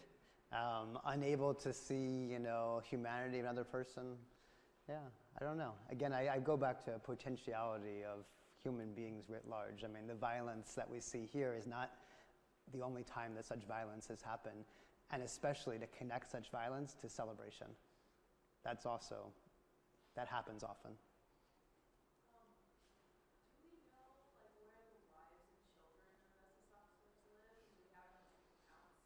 S1: unable to see, humanity of another person. Yeah, I don't know. Again, I go back to potentiality of human beings writ large. I mean, the violence that we see here is not the only time that such violence has happened, and especially to connect such violence to celebration. That happens often.
S3: Do we know, like, where the wives and children of SS officers live? Do we have accounts?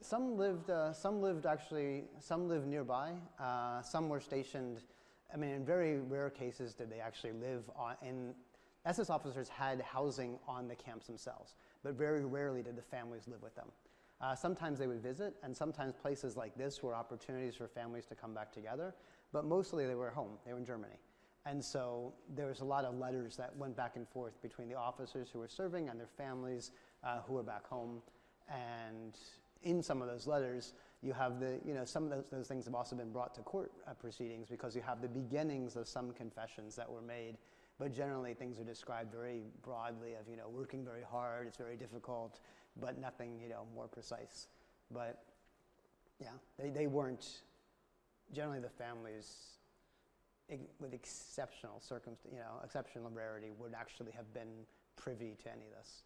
S1: Some lived nearby. Some were stationed. I mean, in very rare cases did they actually live in. SS officers had housing on the camps themselves, but very rarely did the families live with them. Sometimes they would visit, and sometimes places like this were opportunities for families to come back together, but mostly they were home. They were in Germany. And so there was a lot of letters that went back and forth between the officers who were serving and their families who were back home. And in some of those letters, you have some of those things have also been brought to court proceedings, because you have the beginnings of some confessions that were made. But generally, things are described very broadly of, working very hard, it's very difficult, but nothing, more precise. But, yeah, they weren't, generally the families, with exceptional exceptional rarity, would actually have been privy to any of this.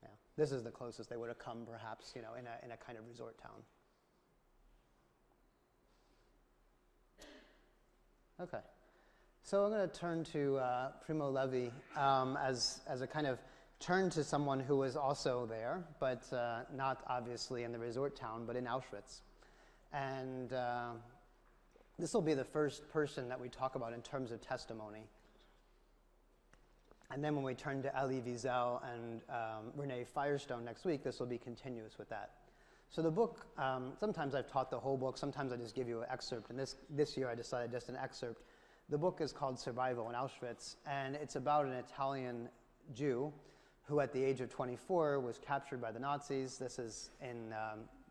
S1: Yeah, this is the closest they would have come, perhaps, in a kind of resort town. Okay. So I'm going to turn to Primo Levi as a kind of turn to someone who was also there, but not obviously in the resort town, but in Auschwitz. And this will be the first person that we talk about in terms of testimony. And then when we turn to Elie Wiesel and Renee Firestone next week, this will be continuous with that. So the book, sometimes I've taught the whole book, sometimes I just give you an excerpt, and this year I decided just an excerpt. The book is called Survival in Auschwitz, and it's about an Italian Jew who at the age of 24 was captured by the Nazis. This is in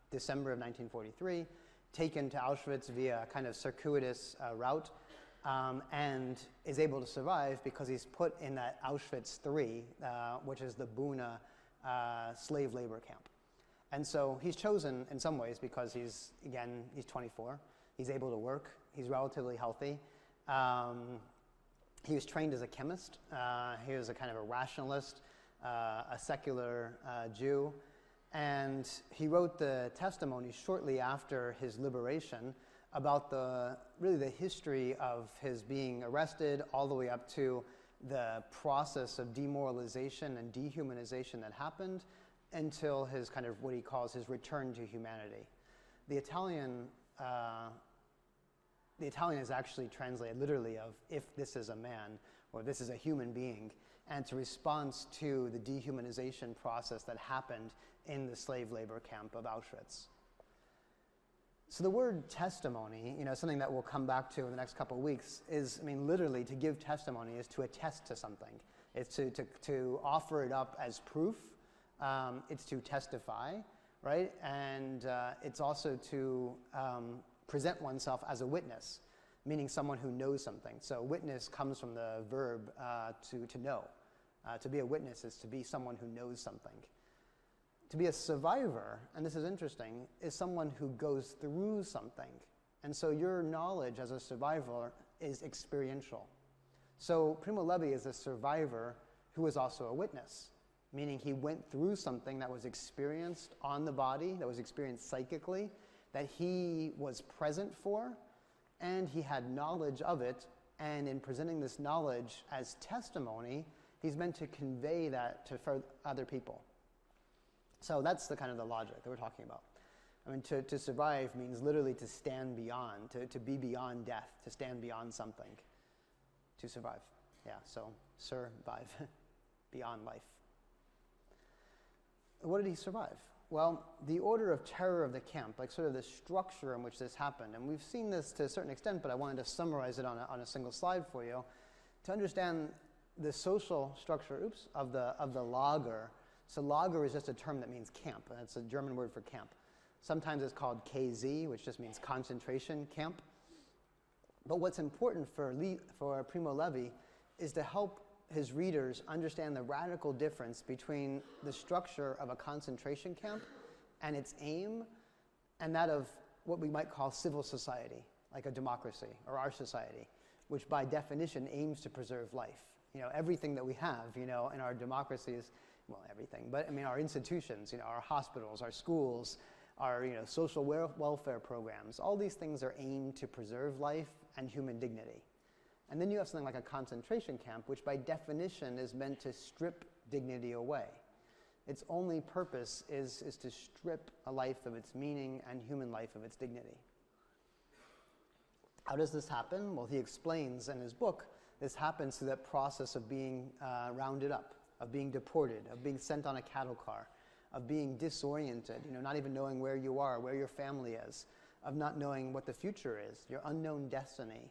S1: December of 1943, taken to Auschwitz via a kind of circuitous route, and is able to survive because he's put in that Auschwitz III, which is the Buna slave labor camp. And so he's chosen in some ways because he's 24, he's able to work, he's relatively healthy. He was trained as a chemist. He was a kind of a rationalist, a secular Jew. And he wrote the testimony shortly after his liberation about the history of his being arrested all the way up to the process of demoralization and dehumanization that happened until his kind of what he calls his return to humanity. The Italian is actually translated literally of if this is a man or this is a human being, and it's a response to the dehumanization process that happened in the slave labor camp of Auschwitz. So the word testimony, something that we'll come back to in the next couple of weeks, is, literally to give testimony is to attest to something. It's to offer it up as proof. It's to testify, right? And it's also to present oneself as a witness, meaning someone who knows something. So witness comes from the verb to know. To be a witness is to be someone who knows something. To be a survivor, and this is interesting, is someone who goes through something. And so your knowledge as a survivor is experiential. So Primo Levi is a survivor who is also a witness, meaning he went through something that was experienced on the body, that was experienced psychically, that he was present for, and he had knowledge of it, and in presenting this knowledge as testimony, He's meant to convey that to other people. So that's the kind of the logic that we're talking about. I mean, to survive means literally to stand beyond, to be beyond death, to stand beyond something, to survive. Yeah, so survive, beyond life. What did he survive? Well, the order of terror of the camp, like sort of the structure in which this happened, and we've seen this to a certain extent, but I wanted to summarize it on a single slide for you, to understand the social structure, of the Lager. So Lager is just a term that means camp, and it's a German word for camp. Sometimes it's called KZ, which just means concentration camp. But what's important for Primo Levi is to help his readers understand the radical difference between the structure of a concentration camp and its aim and that of what we might call civil society, like a democracy or our society, which by definition aims to preserve life. You know, everything that we have, you know, in our democracies, well, everything, but I mean our institutions, you know, our hospitals, our schools, our, you know, social welfare programs, all these things are aimed to preserve life and human dignity. And then you have something like a concentration camp, which by definition is meant to strip dignity away. Its only purpose is to strip a life of its meaning and human life of its dignity. How does this happen? Well, he explains in his book, this happens through that process of being rounded up, of being deported, of being sent on a cattle car, of being disoriented, you know, not even knowing where you are, where your family is, of not knowing what the future is, your unknown destiny,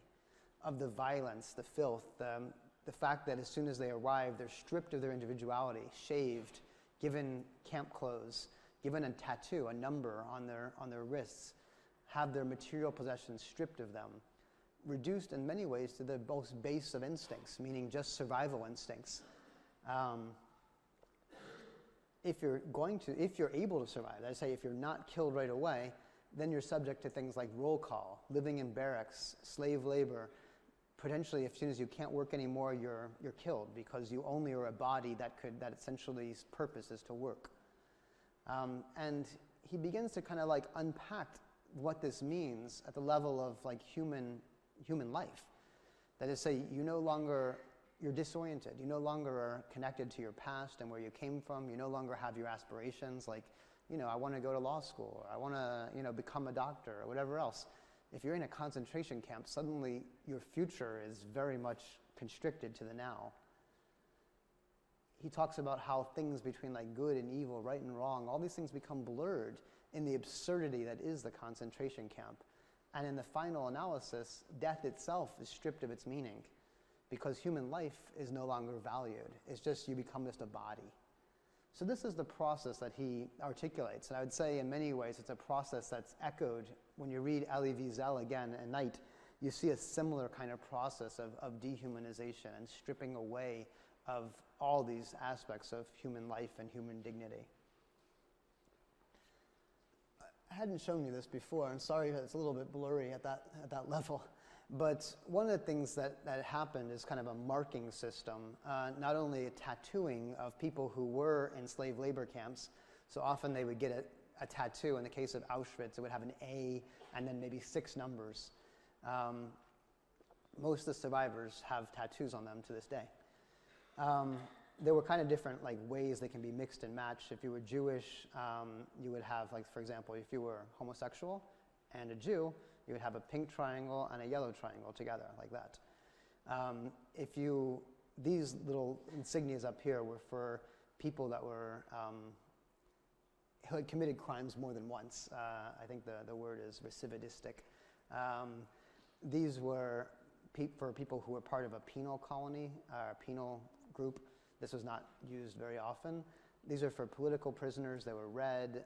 S1: of the violence, the filth, the fact that as soon as they arrive, they're stripped of their individuality, shaved, given camp clothes, given a tattoo, a number on their wrists, have their material possessions stripped of them, reduced in many ways to the most base of instincts, meaning just survival instincts. If you're able to survive, I say if you're not killed right away, then you're subject to things like roll call, living in barracks, slave labor. Potentially, as soon as you can't work anymore, you're killed because you only are a body that essentially purpose is to work. And he begins to kind of like unpack what this means at the level of like human life. That is, say, you're disoriented. You no longer are connected to your past and where you came from. You no longer have your aspirations like, you know, I want to go to law school, or I want to, you know, become a doctor, or whatever else. If you're in a concentration camp, suddenly your future is very much constricted to the now. He talks about how things between like good and evil, right and wrong, all these things become blurred in the absurdity that is the concentration camp. And in the final analysis, death itself is stripped of its meaning because human life is no longer valued. It's just you become just a body. So this is the process that he articulates. And I would say in many ways it's a process that's echoed. When you read Elie Wiesel again at night, you see a similar kind of process of dehumanization and stripping away of all these aspects of human life and human dignity. I hadn't shown you this before. I'm sorry if it's a little bit blurry at that level. But one of the things that happened is kind of a marking system, not only a tattooing of people who were in slave labor camps. So often they would get a tattoo. In the case of Auschwitz, it would have an A and then maybe 6 numbers. Most of the survivors have tattoos on them to this day. There were kind of different like ways they can be mixed and matched. If you were Jewish, you would have, like, for example, if you were homosexual and a Jew, you would have a pink triangle and a yellow triangle together, like that. These little insignias up here were for people that were who had committed crimes more than once. I think the word is recidivistic. These were for people who were part of a penal colony, penal group. This was not used very often. These are for political prisoners. They were red.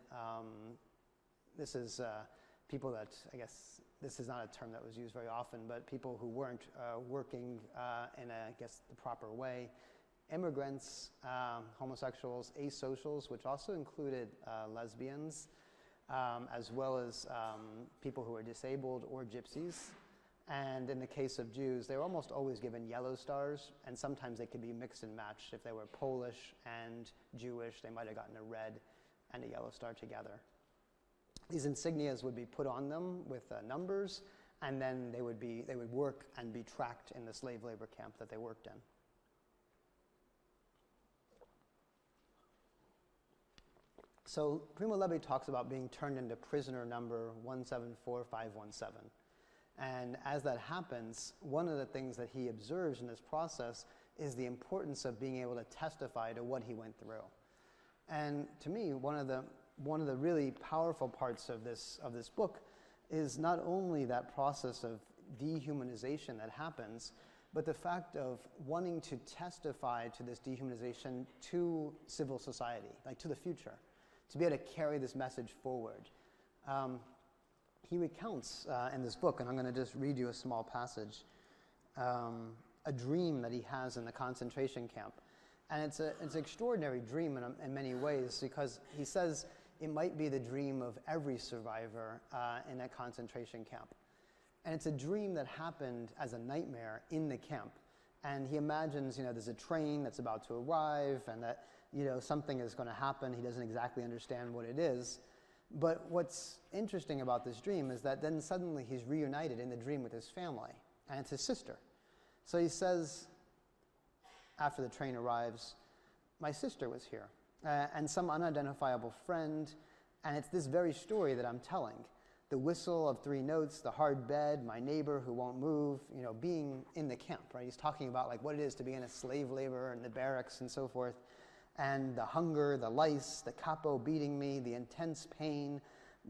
S1: This is people that, I guess, this is not a term that was used very often, but people who weren't working in, the proper way. Immigrants, homosexuals, asocials, which also included lesbians, as well as people who were disabled or gypsies. And in the case of Jews, they were almost always given yellow stars, and sometimes they could be mixed and matched. If they were Polish and Jewish, they might have gotten a red and a yellow star together. These insignias would be put on them with numbers, and then they would work and be tracked in the slave labor camp that they worked in. So Primo Levi talks about being turned into prisoner number 174517. And as that happens, one of the things that he observes in this process is the importance of being able to testify to what he went through. And to me, one of the really powerful parts of this book is not only that process of dehumanization that happens, but the fact of wanting to testify to this dehumanization to civil society, like to the future, to be able to carry this message forward. He recounts in this book, and I'm going to just read you a small passage, a dream that he has in the concentration camp. And it's an extraordinary dream in many ways, because he says it might be the dream of every survivor in a concentration camp. And it's a dream that happened as a nightmare in the camp. And he imagines, there's a train that's about to arrive, and that, something is going to happen. He doesn't exactly understand what it is. But what's interesting about this dream is that then suddenly he's reunited in the dream with his family, and it's his sister. So he says, after the train arrives, my sister was here, and some unidentifiable friend, and it's this very story that I'm telling. The whistle of 3 notes, the hard bed, my neighbor who won't move, being in the camp, right? He's talking about like what it is to be in a slave labor in the barracks and so forth, and the hunger, the lice, the capo beating me, the intense pain,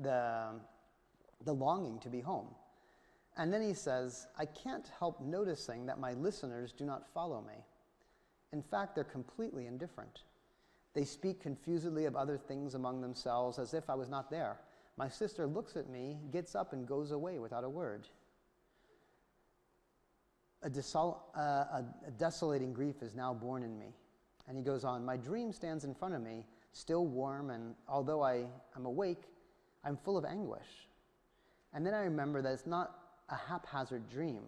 S1: the longing to be home. And then he says, I can't help noticing that my listeners do not follow me. In fact, they're completely indifferent. They speak confusedly of other things among themselves as if I was not there. My sister looks at me, gets up, and goes away without a word. A desolating grief is now born in me. And he goes on, my dream stands in front of me, still warm, and although I am awake, I'm full of anguish. And then I remember that it's not a haphazard dream.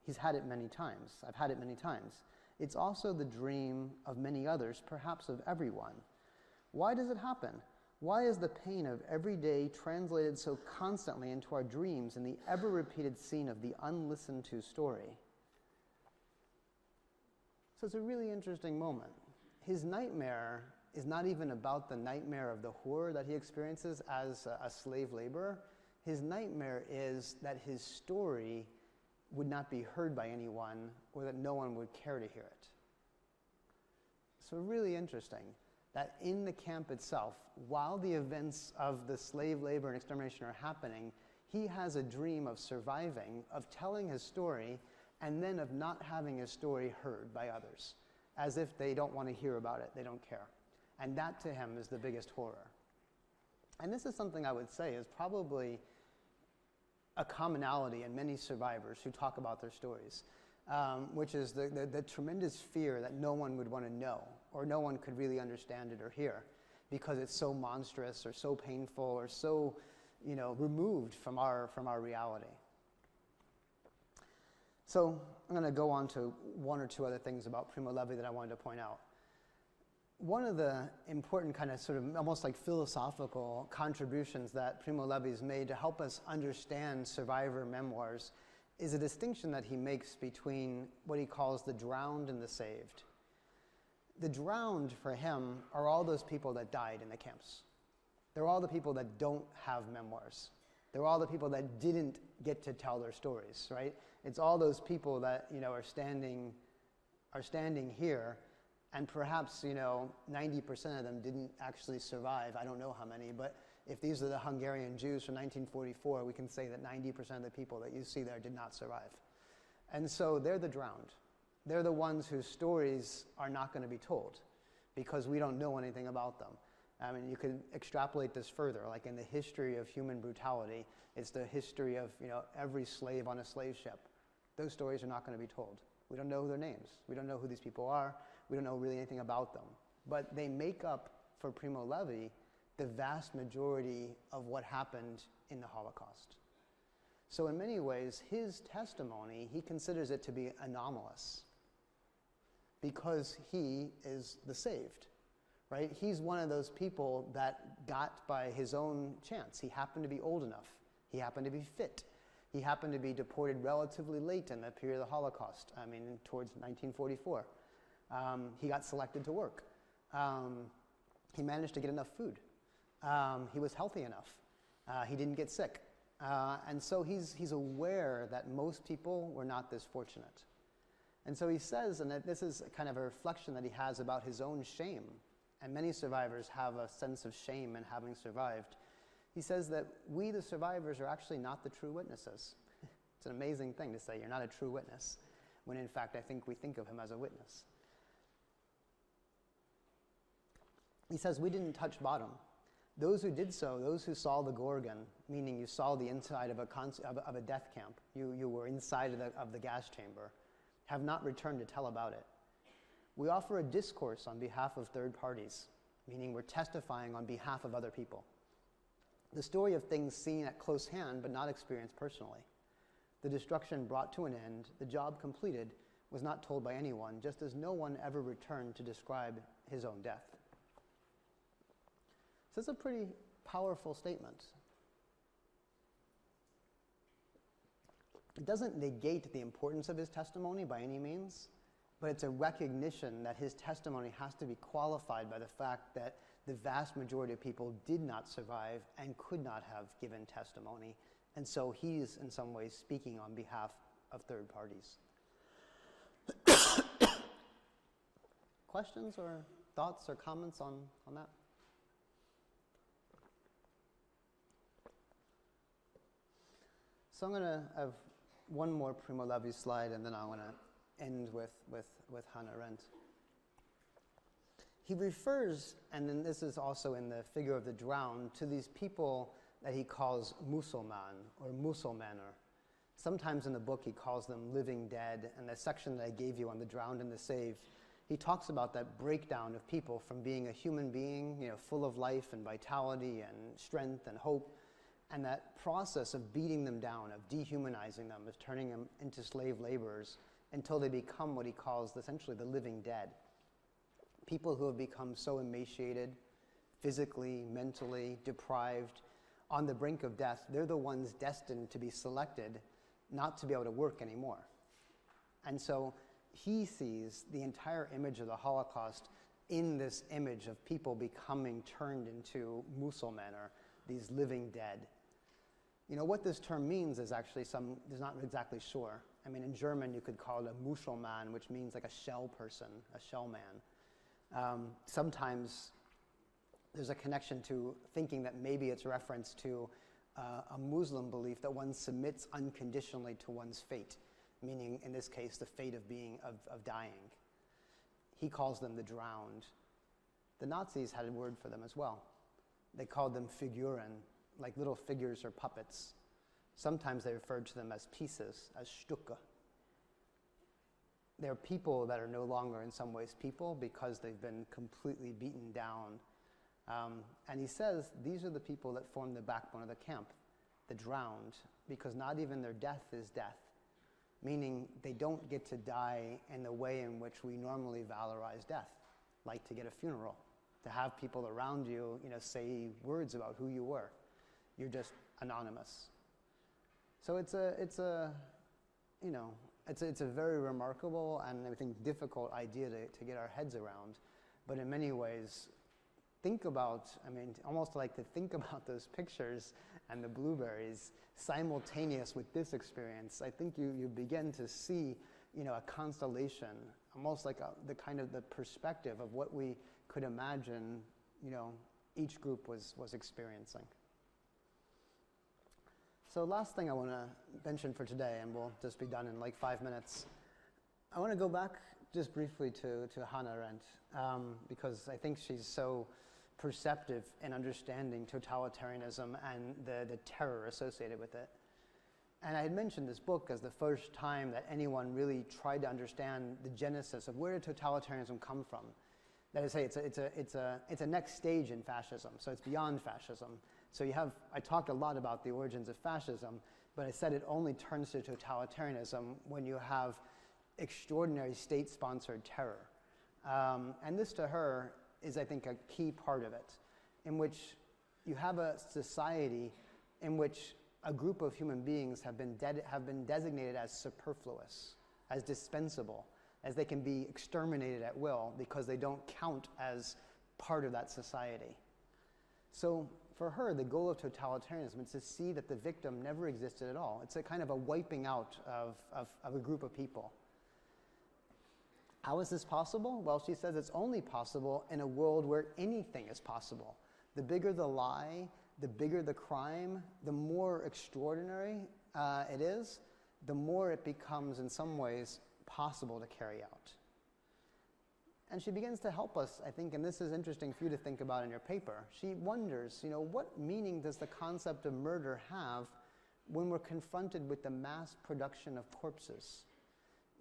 S1: He's had it many times. I've had it many times. It's also the dream of many others, perhaps of everyone. Why does it happen? Why is the pain of every day translated so constantly into our dreams in the ever-repeated scene of the unlistened to story? So it's a really interesting moment. His nightmare is not even about the nightmare of the horror that he experiences as a slave laborer. His nightmare is that his story would not be heard by anyone, or that no one would care to hear it. So really interesting that in the camp itself, while the events of the slave labor and extermination are happening, he has a dream of surviving, of telling his story, and then of not having his story heard by others, as if they don't want to hear about it, they don't care. And that to him is the biggest horror. And this is something I would say is probably a commonality in many survivors who talk about their stories, which is the tremendous fear that no one would want to know, or no one could really understand it or hear, because it's so monstrous or so painful or so, removed from our reality. So I'm going to go on to 1 or 2 other things about Primo Levi that I wanted to point out. One of the important kind of sort of almost like philosophical contributions that Primo Levi's made to help us understand survivor memoirs is a distinction that he makes between what he calls the drowned and the saved. The drowned, for him, are all those people that died in the camps. They're all the people that don't have memoirs. They're all the people that didn't get to tell their stories, right? It's all those people that, are standing here, and perhaps, 90% of them didn't actually survive. I don't know how many, but if these are the Hungarian Jews from 1944, we can say that 90% of the people that you see there did not survive. And so they're the drowned. They're the ones whose stories are not going to be told because we don't know anything about them. I mean, you could extrapolate this further, like in the history of human brutality, it's the history of, every slave on a slave ship. Those stories are not going to be told. We don't know their names. We don't know who these people are. We don't know really anything about them. But they make up, for Primo Levi, the vast majority of what happened in the Holocaust. So in many ways, his testimony, he considers it to be anomalous because he is the saved, right? He's one of those people that got by his own chance. He happened to be old enough. He happened to be fit. He happened to be deported relatively late in the period of the Holocaust, towards 1944. He got selected to work. He managed to get enough food. He was healthy enough. He didn't get sick. And so he's aware that most people were not this fortunate. And so he says, and this is kind of a reflection that he has about his own shame, and many survivors have a sense of shame in having survived. He says that we, the survivors, are actually not the true witnesses. It's an amazing thing to say, you're not a true witness, when in fact I think we think of him as a witness. He says, we didn't touch bottom. Those who did so, those who saw the Gorgon, meaning you saw the inside of a death camp, you were inside of the gas chamber, have not returned to tell about it. We offer a discourse on behalf of third parties, meaning we're testifying on behalf of other people. The story of things seen at close hand but not experienced personally. The destruction brought to an end, the job completed, was not told by anyone, just as no one ever returned to describe his own death. So it's a pretty powerful statement. It doesn't negate the importance of his testimony by any means, but it's a recognition that his testimony has to be qualified by the fact that the vast majority of people did not survive and could not have given testimony, and so he's in some ways speaking on behalf of third parties. Questions or thoughts or comments on that? So I'm going to have one more Primo Levi slide, and then I want to end with Hannah Arendt. He refers, and then this is also in the figure of the drowned, to these people that he calls Musulman or Musulmaner. Sometimes in the book he calls them living dead, and the section that I gave you on the drowned and the saved, he talks about that breakdown of people from being a human being, full of life and vitality and strength and hope, and that process of beating them down, of dehumanizing them, of turning them into slave laborers until they become what he calls essentially the living dead. People who have become so emaciated, physically, mentally, deprived, on the brink of death, they're the ones destined to be selected not to be able to work anymore. And so he sees the entire image of the Holocaust in this image of people becoming turned into Musulmaner, these living dead. What this term means is actually is not exactly sure. I mean, in German you could call it a Muschelmann, which means like a shell person, a shell man. Sometimes there's a connection to thinking that maybe it's reference to a Muslim belief that one submits unconditionally to one's fate, meaning in this case the fate of dying. He calls them the drowned. The Nazis had a word for them as well. They called them Figuren, like little figures or puppets. Sometimes they referred to them as pieces, as Stücke. They're people that are no longer in some ways people because they've been completely beaten down. And he says these are the people that form the backbone of the camp, the drowned, because not even their death is death, meaning they don't get to die in the way in which we normally valorize death, like to get a funeral, to have people around you, say words about who you were. You're just anonymous. So it's a very remarkable and I think difficult idea to get our heads around, but in many ways, almost like to think about those pictures and the blueberries simultaneous with this experience. I think you begin to see, a constellation, almost like the perspective of what we could imagine, each group was experiencing. So last thing I want to mention for today, and we'll just be done in like 5 minutes. I want to go back just briefly to Hannah Arendt, because I think she's so perceptive in understanding totalitarianism and the terror associated with it. And I had mentioned this book as the first time that anyone really tried to understand the genesis of where did totalitarianism come from. That is, it's a next stage in fascism, so it's beyond fascism. So I talked a lot about the origins of fascism, but I said it only turns to totalitarianism when you have extraordinary state-sponsored terror. And this to her is, I think, a key part of it, in which you have a society in which a group of human beings have been designated as superfluous, as dispensable, as they can be exterminated at will because they don't count as part of that society. So for her, the goal of totalitarianism is to see that the victim never existed at all. It's a kind of a wiping out of a group of people. How is this possible? Well, she says it's only possible in a world where anything is possible. The bigger the lie, the bigger the crime, the more extraordinary it is, the more it becomes, in some ways, possible to carry out. And she begins to help us, I think, and this is interesting for you to think about in your paper. She wonders, what meaning does the concept of murder have when we're confronted with the mass production of corpses?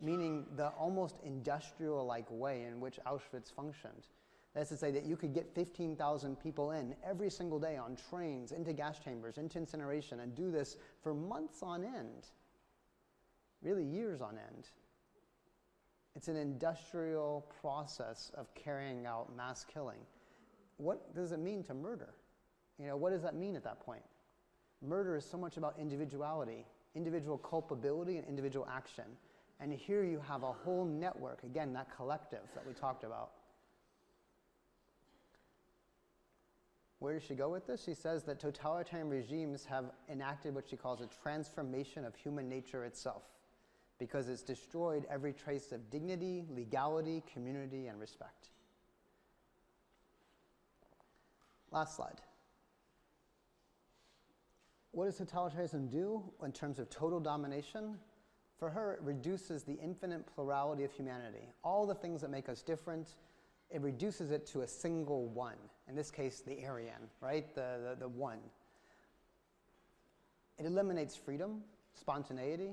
S1: Meaning the almost industrial-like way in which Auschwitz functioned. That's to say that you could get 15,000 people in every single day on trains, into gas chambers, into incineration, and do this for months on end. Really years on end. It's an industrial process of carrying out mass killing. What does it mean to murder? What does that mean at that point? Murder is so much about individuality, individual culpability, and individual action. And here you have a whole network, again, that collective that we talked about. Where does she go with this? She says that totalitarian regimes have enacted what she calls a transformation of human nature itself, because it's destroyed every trace of dignity, legality, community, and respect. Last slide. What does totalitarianism do in terms of total domination? For her, it reduces the infinite plurality of humanity. All the things that make us different, it reduces it to a single one. In this case, the Aryan, right? The one. It eliminates freedom, spontaneity,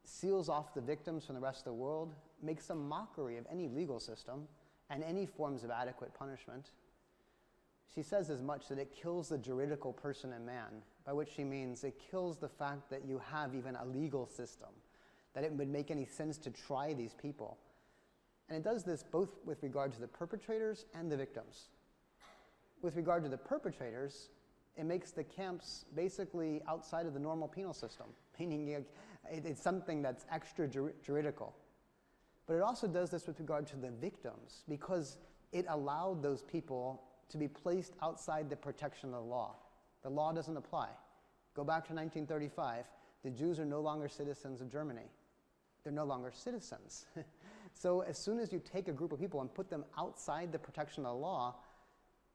S1: seals off the victims from the rest of the world, makes a mockery of any legal system and any forms of adequate punishment. She says as much that it kills the juridical person in man, by which she means it kills the fact that you have even a legal system, that it would make any sense to try these people. And it does this both with regard to the perpetrators and the victims. With regard to the perpetrators, it makes the camps basically outside of the normal penal system, meaning it's something that's extra juridical. But it also does this with regard to the victims, because it allowed those people to be placed outside the protection of the law. The law doesn't apply. Go back to 1935. The Jews are no longer citizens of Germany. They're no longer citizens. So as soon as you take a group of people and put them outside the protection of the law,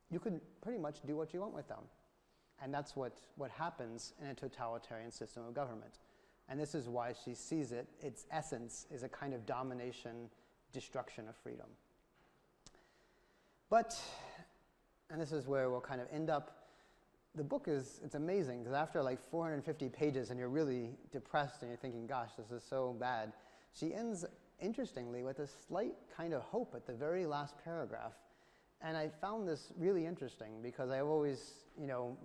S1: you can pretty much do what you want with them. And that's what happens in a totalitarian system of government. And this is why she sees it, its essence is a kind of domination, destruction of freedom. But, and this is where we'll kind of end up, the book it's amazing, because after like 450 pages and you're really depressed and you're thinking, gosh, this is so bad, she ends, interestingly, with a slight kind of hope at the very last paragraph. And I found this really interesting because I always,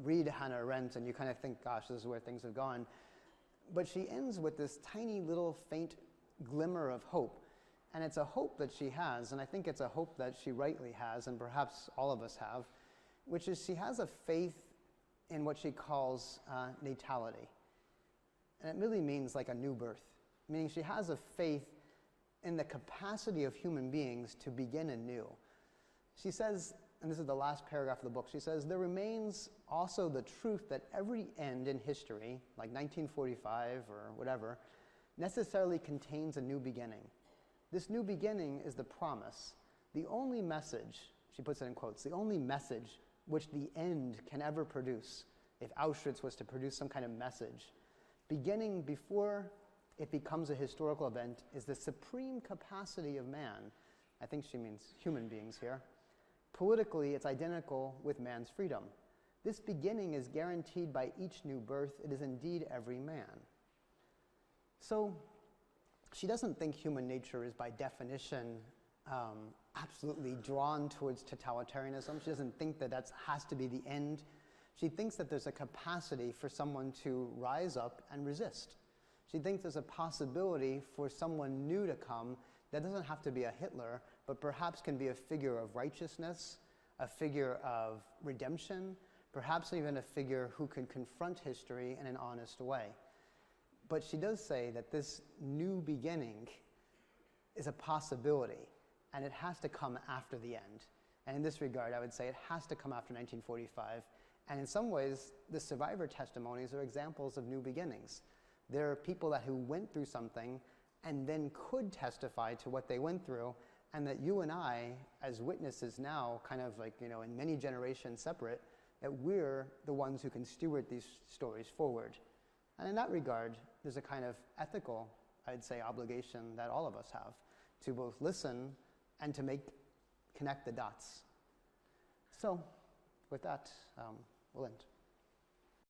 S1: read Hannah Arendt and you kind of think, gosh, this is where things have gone. But she ends with this tiny little faint glimmer of hope. And it's a hope that she has, and I think it's a hope that she rightly has, and perhaps all of us have, which is she has a faith in what she calls natality. And it really means like a new birth, meaning she has a faith in the capacity of human beings to begin anew. She says, and this is the last paragraph of the book, she says, there remains also the truth that every end in history, like 1945 or whatever, necessarily contains a new beginning. This new beginning is the promise, the only message, she puts it in quotes, the only message which the end can ever produce, if Auschwitz was to produce some kind of message. Beginning before it becomes a historical event is the supreme capacity of man. I think she means human beings here. Politically, it's identical with man's freedom. This beginning is guaranteed by each new birth. It is indeed every man. So she doesn't think human nature is by definition absolutely drawn towards totalitarianism. She doesn't think that has to be the end. She thinks that there's a capacity for someone to rise up and resist. She thinks there's a possibility for someone new to come that doesn't have to be a Hitler, but perhaps can be a figure of righteousness, a figure of redemption, perhaps even a figure who can confront history in an honest way. But she does say that this new beginning is a possibility, and it has to come after the end. And in this regard, I would say it has to come after 1945. And in some ways, the survivor testimonies are examples of new beginnings. There are people who went through something and then could testify to what they went through, and that you and I, as witnesses now, kind of like, in many generations separate, that we're the ones who can steward these stories forward. And in that regard, there's a kind of ethical, I'd say, obligation that all of us have to both listen and to connect the dots. So, with that, we'll end.